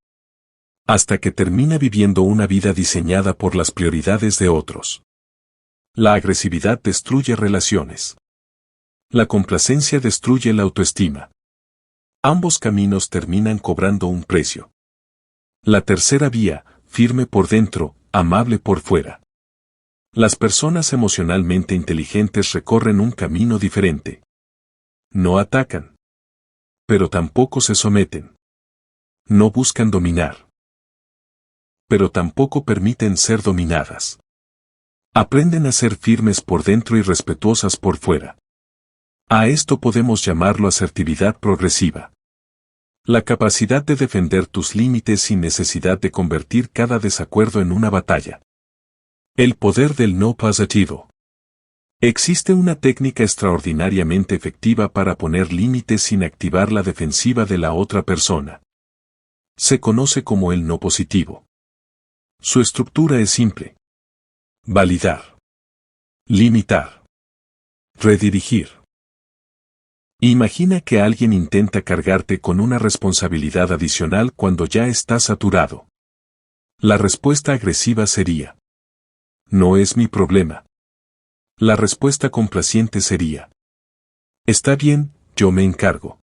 Hasta que termina viviendo una vida diseñada por las prioridades de otros. La agresividad destruye relaciones. La complacencia destruye la autoestima. Ambos caminos terminan cobrando un precio. La tercera vía, firme por dentro, amable por fuera. Las personas emocionalmente inteligentes recorren un camino diferente. No atacan. Pero tampoco se someten. No buscan dominar. Pero tampoco permiten ser dominadas. Aprenden a ser firmes por dentro y respetuosas por fuera. A esto podemos llamarlo asertividad progresiva. La capacidad de defender tus límites sin necesidad de convertir cada desacuerdo en una batalla. El poder del no positivo. Existe una técnica extraordinariamente efectiva para poner límites sin activar la defensiva de la otra persona. Se conoce como el no positivo. Su estructura es simple. Validar. Limitar. Redirigir. Imagina que alguien intenta cargarte con una responsabilidad adicional cuando ya estás saturado. La respuesta agresiva sería: no es mi problema. La respuesta complaciente sería: está bien, yo me encargo.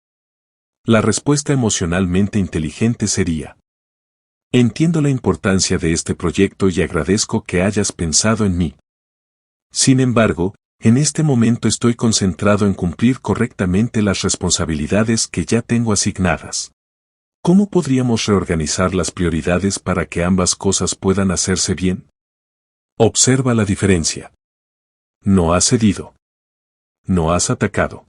La respuesta emocionalmente inteligente sería: entiendo la importancia de este proyecto y agradezco que hayas pensado en mí. Sin embargo, en este momento estoy concentrado en cumplir correctamente las responsabilidades que ya tengo asignadas. ¿Cómo podríamos reorganizar las prioridades para que ambas cosas puedan hacerse bien? Observa la diferencia. No has cedido. No has atacado.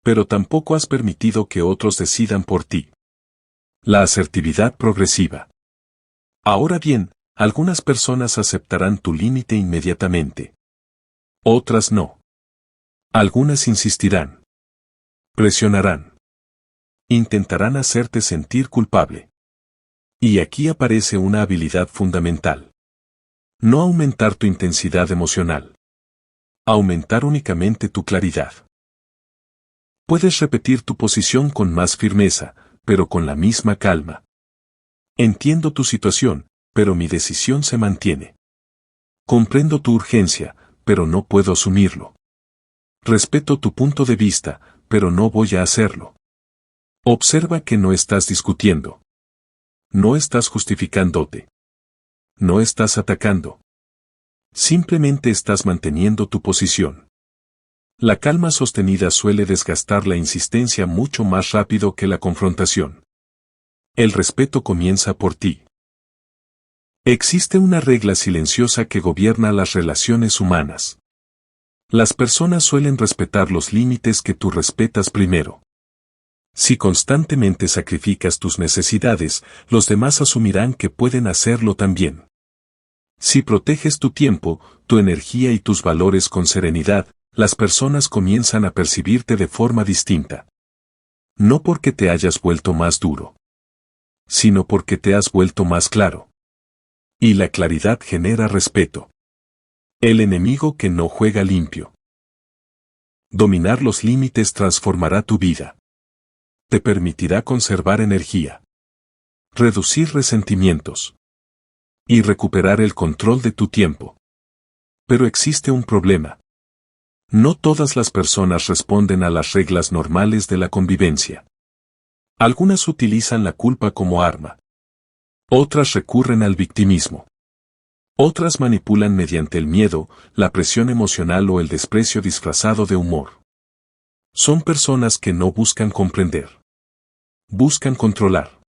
Pero tampoco has permitido que otros decidan por ti. La asertividad progresiva. Ahora bien, algunas personas aceptarán tu límite inmediatamente. Otras no. Algunas insistirán. Presionarán. Intentarán hacerte sentir culpable. Y aquí aparece una habilidad fundamental. No aumentar tu intensidad emocional. Aumentar únicamente tu claridad. Puedes repetir tu posición con más firmeza, pero con la misma calma. Entiendo tu situación, pero mi decisión se mantiene. Comprendo tu urgencia, pero no puedo asumirlo. Respeto tu punto de vista, pero no voy a hacerlo. Observa que no estás discutiendo. No estás justificándote. No estás atacando. Simplemente estás manteniendo tu posición. La calma sostenida suele desgastar la insistencia mucho más rápido que la confrontación. El respeto comienza por ti. Existe una regla silenciosa que gobierna las relaciones humanas. Las personas suelen respetar los límites que tú respetas primero. Si constantemente sacrificas tus necesidades, los demás asumirán que pueden hacerlo también. Si proteges tu tiempo, tu energía y tus valores con serenidad, las personas comienzan a percibirte de forma distinta. No porque te hayas vuelto más duro, sino porque te has vuelto más claro. Y la claridad genera respeto. El enemigo que no juega limpio. Dominar los límites transformará tu vida. Te permitirá conservar energía, reducir resentimientos y recuperar el control de tu tiempo. Pero existe un problema. No todas las personas responden a las reglas normales de la convivencia. Algunas utilizan la culpa como arma. Otras recurren al victimismo. Otras manipulan mediante el miedo, la presión emocional o el desprecio disfrazado de humor. Son personas que no buscan comprender. Buscan controlar.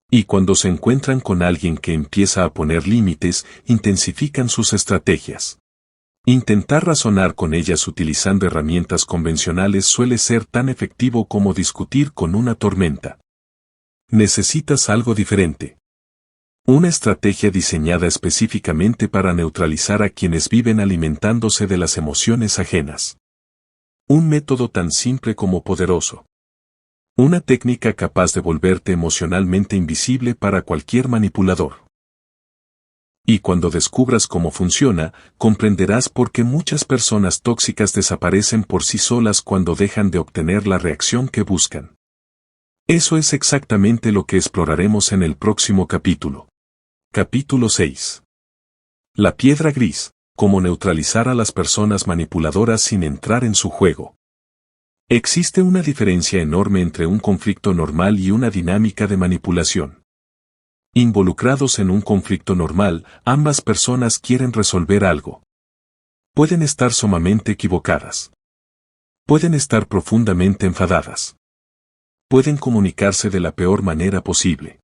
Y cuando se encuentran con alguien que empieza a poner límites, intensifican sus estrategias. Intentar razonar con ellas utilizando herramientas convencionales suele ser tan efectivo como discutir con una tormenta. Necesitas algo diferente. Una estrategia diseñada específicamente para neutralizar a quienes viven alimentándose de las emociones ajenas. Un método tan simple como poderoso. Una técnica capaz de volverte emocionalmente invisible para cualquier manipulador. Y cuando descubras cómo funciona, comprenderás por qué muchas personas tóxicas desaparecen por sí solas cuando dejan de obtener la reacción que buscan. Eso es exactamente lo que exploraremos en el próximo capítulo. Capítulo 6. La piedra gris, cómo neutralizar a las personas manipuladoras sin entrar en su juego. Existe una diferencia enorme entre un conflicto normal y una dinámica de manipulación. Involucrados en un conflicto normal, ambas personas quieren resolver algo. Pueden estar sumamente equivocadas. Pueden estar profundamente enfadadas. Pueden comunicarse de la peor manera posible.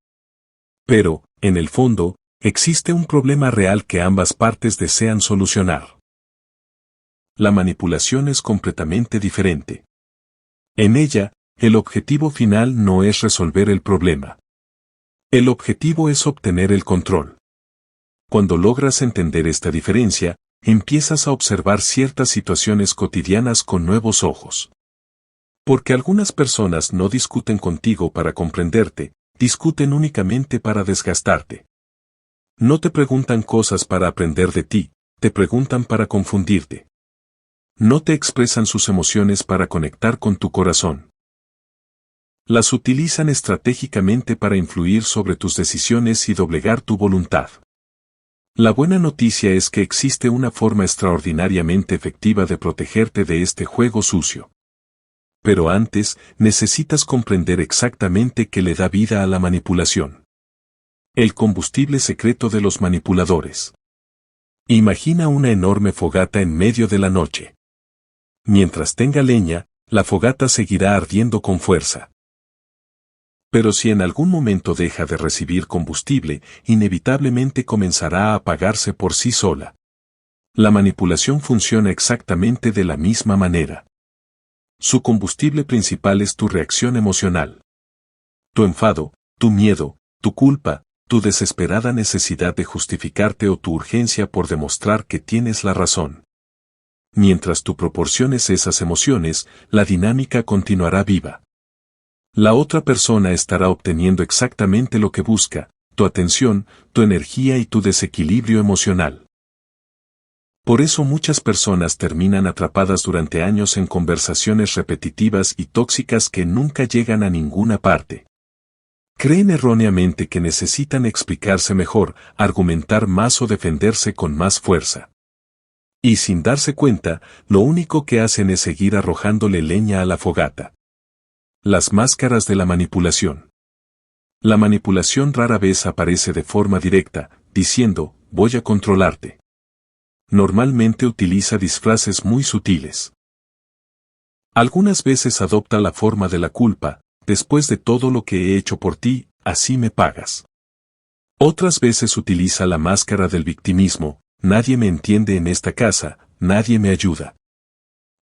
Pero, en el fondo, existe un problema real que ambas partes desean solucionar. La manipulación es completamente diferente. En ella, el objetivo final no es resolver el problema. El objetivo es obtener el control. Cuando logras entender esta diferencia, empiezas a observar ciertas situaciones cotidianas con nuevos ojos. Porque algunas personas no discuten contigo para comprenderte, discuten únicamente para desgastarte. No te preguntan cosas para aprender de ti, te preguntan para confundirte. No te expresan sus emociones para conectar con tu corazón. Las utilizan estratégicamente para influir sobre tus decisiones y doblegar tu voluntad. La buena noticia es que existe una forma extraordinariamente efectiva de protegerte de este juego sucio. Pero antes, necesitas comprender exactamente qué le da vida a la manipulación. El combustible secreto de los manipuladores. Imagina una enorme fogata en medio de la noche. Mientras tenga leña, la fogata seguirá ardiendo con fuerza. Pero si en algún momento deja de recibir combustible, inevitablemente comenzará a apagarse por sí sola. La manipulación funciona exactamente de la misma manera. Su combustible principal es tu reacción emocional. Tu enfado, tu miedo, tu culpa, tu desesperada necesidad de justificarte o tu urgencia por demostrar que tienes la razón. Mientras tú proporciones esas emociones, la dinámica continuará viva. La otra persona estará obteniendo exactamente lo que busca, tu atención, tu energía y tu desequilibrio emocional. Por eso muchas personas terminan atrapadas durante años en conversaciones repetitivas y tóxicas que nunca llegan a ninguna parte. Creen erróneamente que necesitan explicarse mejor, argumentar más o defenderse con más fuerza. Y sin darse cuenta, lo único que hacen es seguir arrojándole leña a la fogata. Las máscaras de la manipulación. La manipulación rara vez aparece de forma directa, diciendo, voy a controlarte. Normalmente utiliza disfraces muy sutiles. Algunas veces adopta la forma de la culpa, después de todo lo que he hecho por ti, así me pagas. Otras veces utiliza la máscara del victimismo, nadie me entiende en esta casa, nadie me ayuda.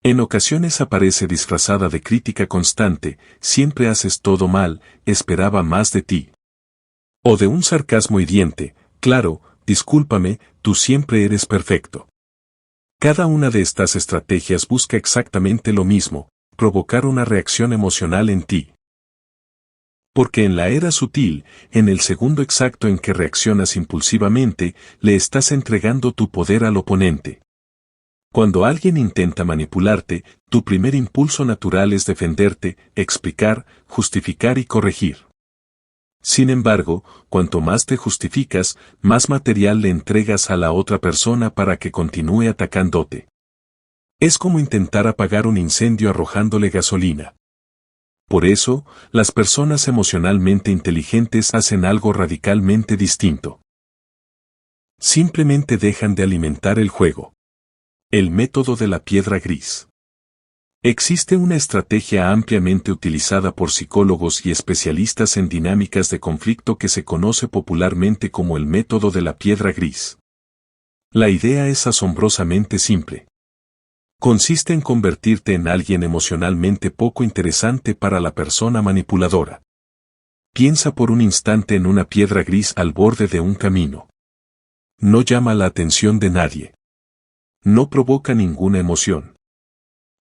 En ocasiones aparece disfrazada de crítica constante, siempre haces todo mal, esperaba más de ti. O de un sarcasmo hiriente, claro, discúlpame, tú siempre eres perfecto. Cada una de estas estrategias busca exactamente lo mismo, provocar una reacción emocional en ti. Porque en la era sutil, en el segundo exacto en que reaccionas impulsivamente, le estás entregando tu poder al oponente. Cuando alguien intenta manipularte, tu primer impulso natural es defenderte, explicar, justificar y corregir. Sin embargo, cuanto más te justificas, más material le entregas a la otra persona para que continúe atacándote. Es como intentar apagar un incendio arrojándole gasolina. Por eso, las personas emocionalmente inteligentes hacen algo radicalmente distinto. Simplemente dejan de alimentar el juego. El método de la piedra gris. Existe una estrategia ampliamente utilizada por psicólogos y especialistas en dinámicas de conflicto que se conoce popularmente como el método de la piedra gris. La idea es asombrosamente simple. Consiste en convertirte en alguien emocionalmente poco interesante para la persona manipuladora. Piensa por un instante en una piedra gris al borde de un camino. No llama la atención de nadie. No provoca ninguna emoción.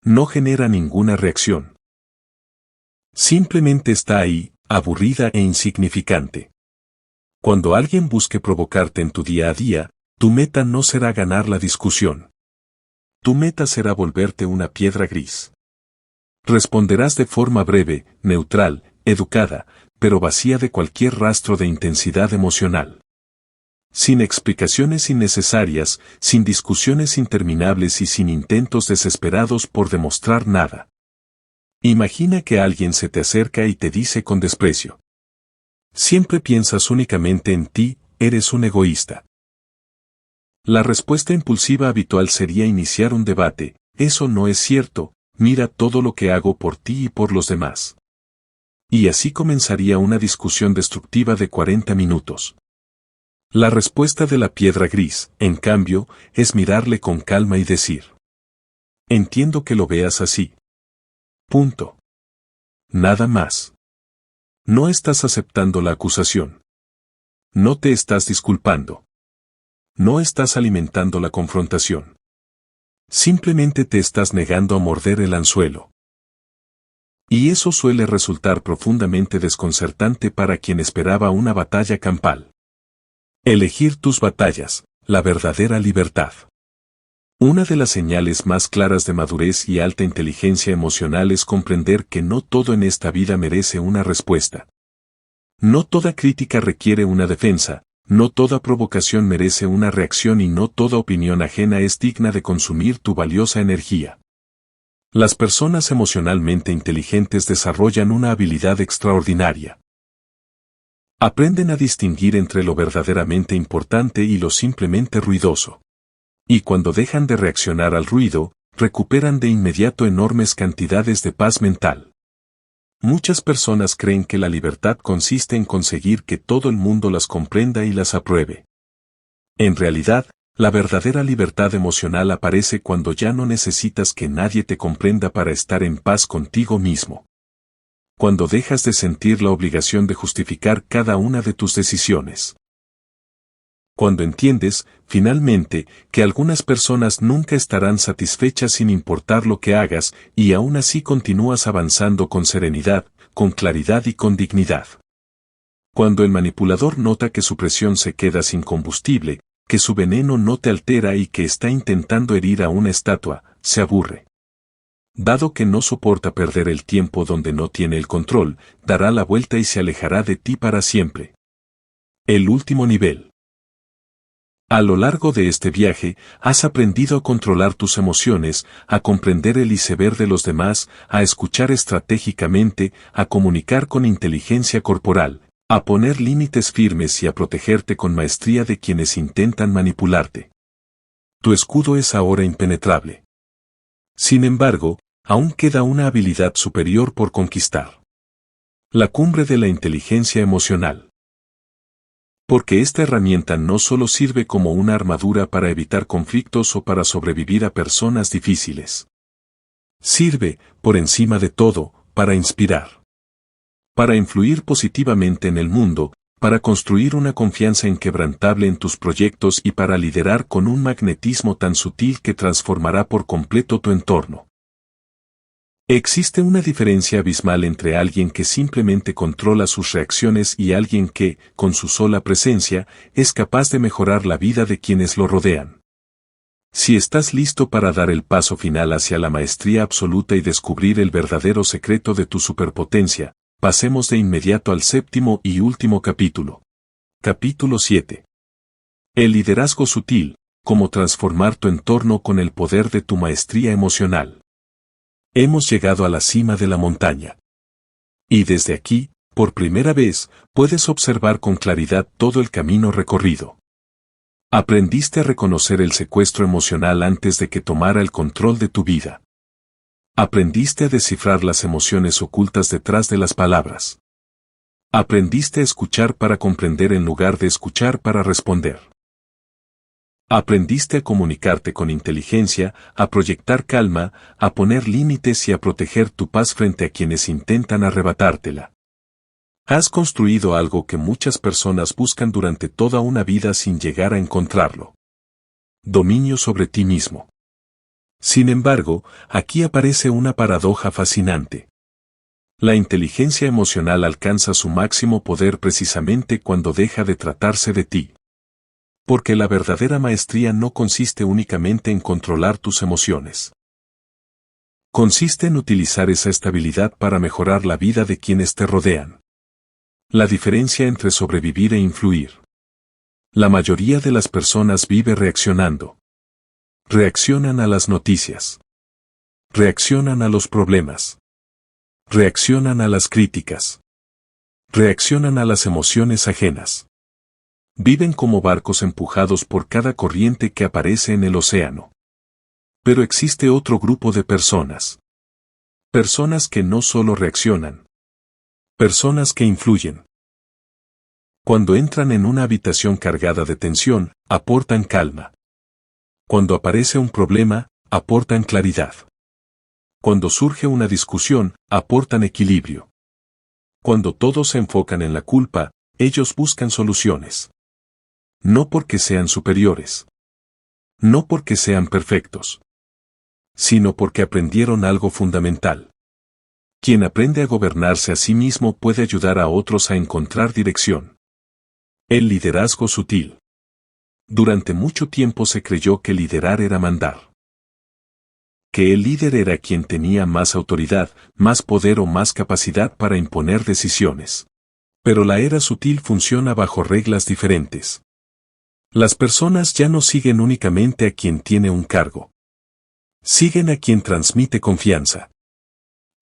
No genera ninguna reacción. Simplemente está ahí, aburrida e insignificante. Cuando alguien busque provocarte en tu día a día, tu meta no será ganar la discusión. Tu meta será volverte una piedra gris. Responderás de forma breve, neutral, educada, pero vacía de cualquier rastro de intensidad emocional. Sin explicaciones innecesarias, sin discusiones interminables y sin intentos desesperados por demostrar nada. Imagina que alguien se te acerca y te dice con desprecio: siempre piensas únicamente en ti, eres un egoísta. La respuesta impulsiva habitual sería iniciar un debate: eso no es cierto, mira todo lo que hago por ti y por los demás. Y así comenzaría una discusión destructiva de 40 minutos. La respuesta de la piedra gris, en cambio, es mirarle con calma y decir: entiendo que lo veas así. Punto. Nada más. No estás aceptando la acusación. No te estás disculpando. No estás alimentando la confrontación. Simplemente te estás negando a morder el anzuelo. Y eso suele resultar profundamente desconcertante para quien esperaba una batalla campal. Elegir tus batallas, la verdadera libertad. Una de las señales más claras de madurez y alta inteligencia emocional es comprender que no todo en esta vida merece una respuesta. No toda crítica requiere una defensa, no toda provocación merece una reacción y no toda opinión ajena es digna de consumir tu valiosa energía. Las personas emocionalmente inteligentes desarrollan una habilidad extraordinaria. Aprenden a distinguir entre lo verdaderamente importante y lo simplemente ruidoso. Y cuando dejan de reaccionar al ruido, recuperan de inmediato enormes cantidades de paz mental. Muchas personas creen que la libertad consiste en conseguir que todo el mundo las comprenda y las apruebe. En realidad, la verdadera libertad emocional aparece cuando ya no necesitas que nadie te comprenda para estar en paz contigo mismo. Cuando dejas de sentir la obligación de justificar cada una de tus decisiones. Cuando entiendes, finalmente, que algunas personas nunca estarán satisfechas sin importar lo que hagas, y aún así continúas avanzando con serenidad, con claridad y con dignidad. Cuando el manipulador nota que su presión se queda sin combustible, que su veneno no te altera y que está intentando herir a una estatua, se aburre. Dado que no soporta perder el tiempo donde no tiene el control, dará la vuelta y se alejará de ti para siempre. El último nivel. A lo largo de este viaje, has aprendido a controlar tus emociones, a comprender el iceberg de los demás, a escuchar estratégicamente, a comunicar con inteligencia corporal, a poner límites firmes y a protegerte con maestría de quienes intentan manipularte. Tu escudo es ahora impenetrable. Sin embargo, aún queda una habilidad superior por conquistar. La cumbre de la inteligencia emocional. Porque esta herramienta no solo sirve como una armadura para evitar conflictos o para sobrevivir a personas difíciles. Sirve, por encima de todo, para inspirar. Para influir positivamente en el mundo, para construir una confianza inquebrantable en tus proyectos y para liderar con un magnetismo tan sutil que transformará por completo tu entorno. Existe una diferencia abismal entre alguien que simplemente controla sus reacciones y alguien que, con su sola presencia, es capaz de mejorar la vida de quienes lo rodean. Si estás listo para dar el paso final hacia la maestría absoluta y descubrir el verdadero secreto de tu superpotencia, pasemos de inmediato al séptimo y último capítulo. Capítulo 7. El liderazgo sutil, cómo transformar tu entorno con el poder de tu maestría emocional. Hemos llegado a la cima de la montaña. Y desde aquí, por primera vez, puedes observar con claridad todo el camino recorrido. Aprendiste a reconocer el secuestro emocional antes de que tomara el control de tu vida. Aprendiste a descifrar las emociones ocultas detrás de las palabras. Aprendiste a escuchar para comprender en lugar de escuchar para responder. Aprendiste a comunicarte con inteligencia, a proyectar calma, a poner límites y a proteger tu paz frente a quienes intentan arrebatártela. Has construido algo que muchas personas buscan durante toda una vida sin llegar a encontrarlo. Dominio sobre ti mismo. Sin embargo, aquí aparece una paradoja fascinante. La inteligencia emocional alcanza su máximo poder precisamente cuando deja de tratarse de ti. Porque la verdadera maestría no consiste únicamente en controlar tus emociones. Consiste en utilizar esa estabilidad para mejorar la vida de quienes te rodean. La diferencia entre sobrevivir e influir. La mayoría de las personas vive reaccionando. Reaccionan a las noticias. Reaccionan a los problemas. Reaccionan a las críticas. Reaccionan a las emociones ajenas. Viven como barcos empujados por cada corriente que aparece en el océano. Pero existe otro grupo de personas. Personas que no solo reaccionan. Personas que influyen. Cuando entran en una habitación cargada de tensión, aportan calma. Cuando aparece un problema, aportan claridad. Cuando surge una discusión, aportan equilibrio. Cuando todos se enfocan en la culpa, ellos buscan soluciones. No porque sean superiores. No porque sean perfectos. Sino porque aprendieron algo fundamental. Quien aprende a gobernarse a sí mismo puede ayudar a otros a encontrar dirección. El liderazgo sutil. Durante mucho tiempo se creyó que liderar era mandar. Que el líder era quien tenía más autoridad, más poder o más capacidad para imponer decisiones. Pero la era sutil funciona bajo reglas diferentes. Las personas ya no siguen únicamente a quien tiene un cargo. Siguen a quien transmite confianza.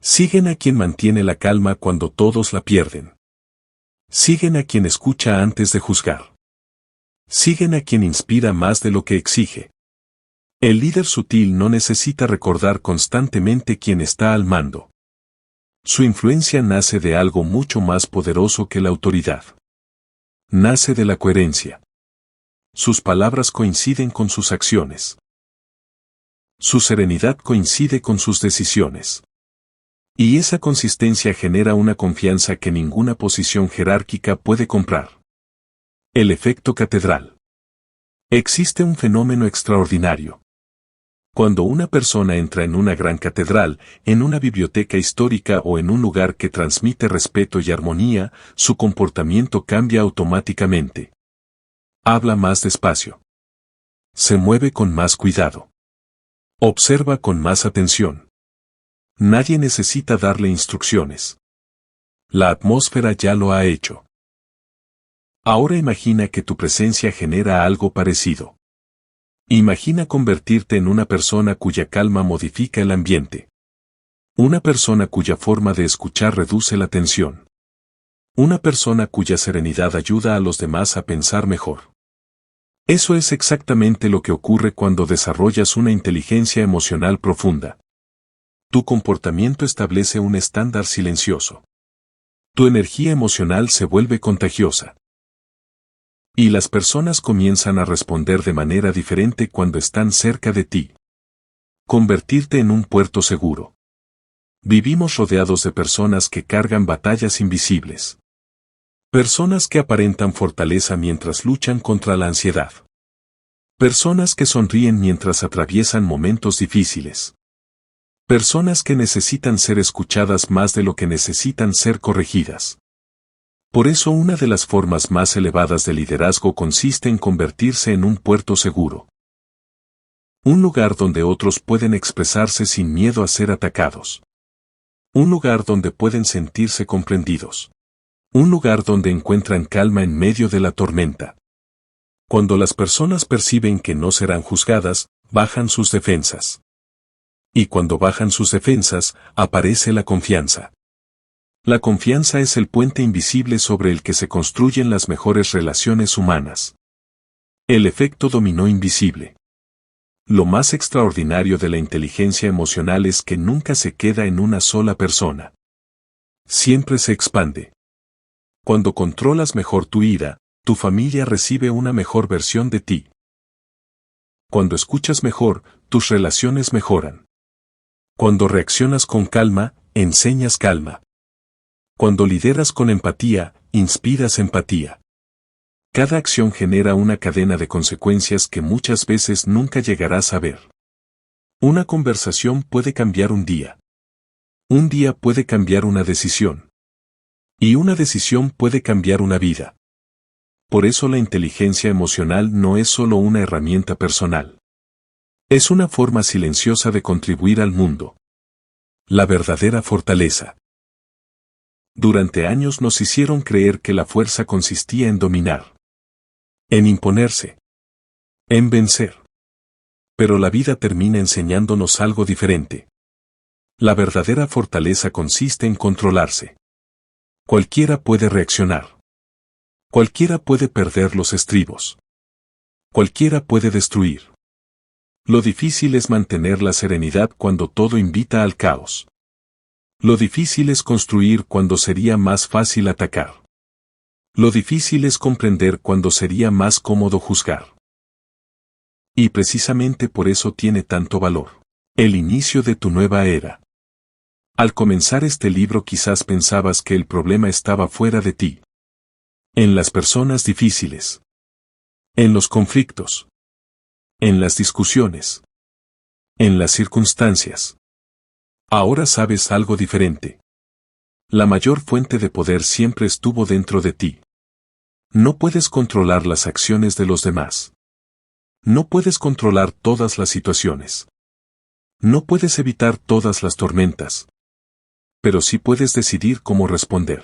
Siguen a quien mantiene la calma cuando todos la pierden. Siguen a quien escucha antes de juzgar. Siguen a quien inspira más de lo que exige. El líder sutil no necesita recordar constantemente quién está al mando. Su influencia nace de algo mucho más poderoso que la autoridad. Nace de la coherencia. Sus palabras coinciden con sus acciones. Su serenidad coincide con sus decisiones. Y esa consistencia genera una confianza que ninguna posición jerárquica puede comprar. El efecto catedral. Existe un fenómeno extraordinario. Cuando una persona entra en una gran catedral, en una biblioteca histórica o en un lugar que transmite respeto y armonía, su comportamiento cambia automáticamente. Habla más despacio. Se mueve con más cuidado. Observa con más atención. Nadie necesita darle instrucciones. La atmósfera ya lo ha hecho. Ahora imagina que tu presencia genera algo parecido. Imagina convertirte en una persona cuya calma modifica el ambiente. Una persona cuya forma de escuchar reduce la tensión. Una persona cuya serenidad ayuda a los demás a pensar mejor. Eso es exactamente lo que ocurre cuando desarrollas una inteligencia emocional profunda. Tu comportamiento establece un estándar silencioso. Tu energía emocional se vuelve contagiosa. Y las personas comienzan a responder de manera diferente cuando están cerca de ti. Convertirte en un puerto seguro. Vivimos rodeados de personas que cargan batallas invisibles. Personas que aparentan fortaleza mientras luchan contra la ansiedad. Personas que sonríen mientras atraviesan momentos difíciles. Personas que necesitan ser escuchadas más de lo que necesitan ser corregidas. Por eso una de las formas más elevadas de liderazgo consiste en convertirse en un puerto seguro. Un lugar donde otros pueden expresarse sin miedo a ser atacados. Un lugar donde pueden sentirse comprendidos. Un lugar donde encuentran calma en medio de la tormenta. Cuando las personas perciben que no serán juzgadas, bajan sus defensas. Y cuando bajan sus defensas, aparece la confianza. La confianza es el puente invisible sobre el que se construyen las mejores relaciones humanas. El efecto dominó invisible. Lo más extraordinario de la inteligencia emocional es que nunca se queda en una sola persona. Siempre se expande. Cuando controlas mejor tu ira, tu familia recibe una mejor versión de ti. Cuando escuchas mejor, tus relaciones mejoran. Cuando reaccionas con calma, enseñas calma. Cuando lideras con empatía, inspiras empatía. Cada acción genera una cadena de consecuencias que muchas veces nunca llegarás a ver. Una conversación puede cambiar un día. Un día puede cambiar una decisión. Y una decisión puede cambiar una vida. Por eso la inteligencia emocional no es solo una herramienta personal. Es una forma silenciosa de contribuir al mundo. La verdadera fortaleza. Durante años nos hicieron creer que la fuerza consistía en dominar. En imponerse. En vencer. Pero la vida termina enseñándonos algo diferente. La verdadera fortaleza consiste en controlarse. Cualquiera puede reaccionar. Cualquiera puede perder los estribos. Cualquiera puede destruir. Lo difícil es mantener la serenidad cuando todo invita al caos. Lo difícil es construir cuando sería más fácil atacar. Lo difícil es comprender cuando sería más cómodo juzgar. Y precisamente por eso tiene tanto valor. El inicio de tu nueva era. Al comenzar este libro quizás pensabas que el problema estaba fuera de ti. En las personas difíciles. En los conflictos. En las discusiones. En las circunstancias. Ahora sabes algo diferente. La mayor fuente de poder siempre estuvo dentro de ti. No puedes controlar las acciones de los demás. No puedes controlar todas las situaciones. No puedes evitar todas las tormentas. Pero sí puedes decidir cómo responder.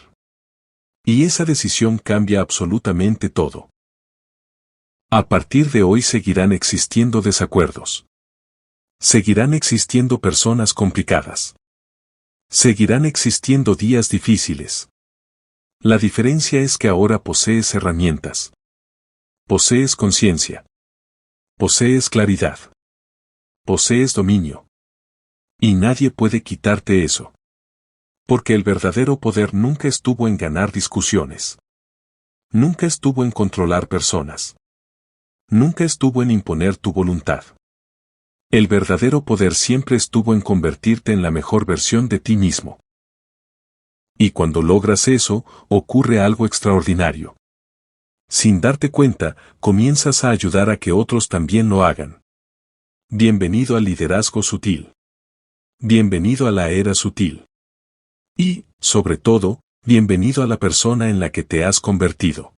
Y esa decisión cambia absolutamente todo. A partir de hoy seguirán existiendo desacuerdos. Seguirán existiendo personas complicadas. Seguirán existiendo días difíciles. La diferencia es que ahora posees herramientas. Posees conciencia. Posees claridad. Posees dominio. Y nadie puede quitarte eso. Porque el verdadero poder nunca estuvo en ganar discusiones. Nunca estuvo en controlar personas. Nunca estuvo en imponer tu voluntad. El verdadero poder siempre estuvo en convertirte en la mejor versión de ti mismo. Y cuando logras eso, ocurre algo extraordinario. Sin darte cuenta, comienzas a ayudar a que otros también lo hagan. Bienvenido al liderazgo sutil. Bienvenido a la era sutil. Y, sobre todo, bienvenido a la persona en la que te has convertido.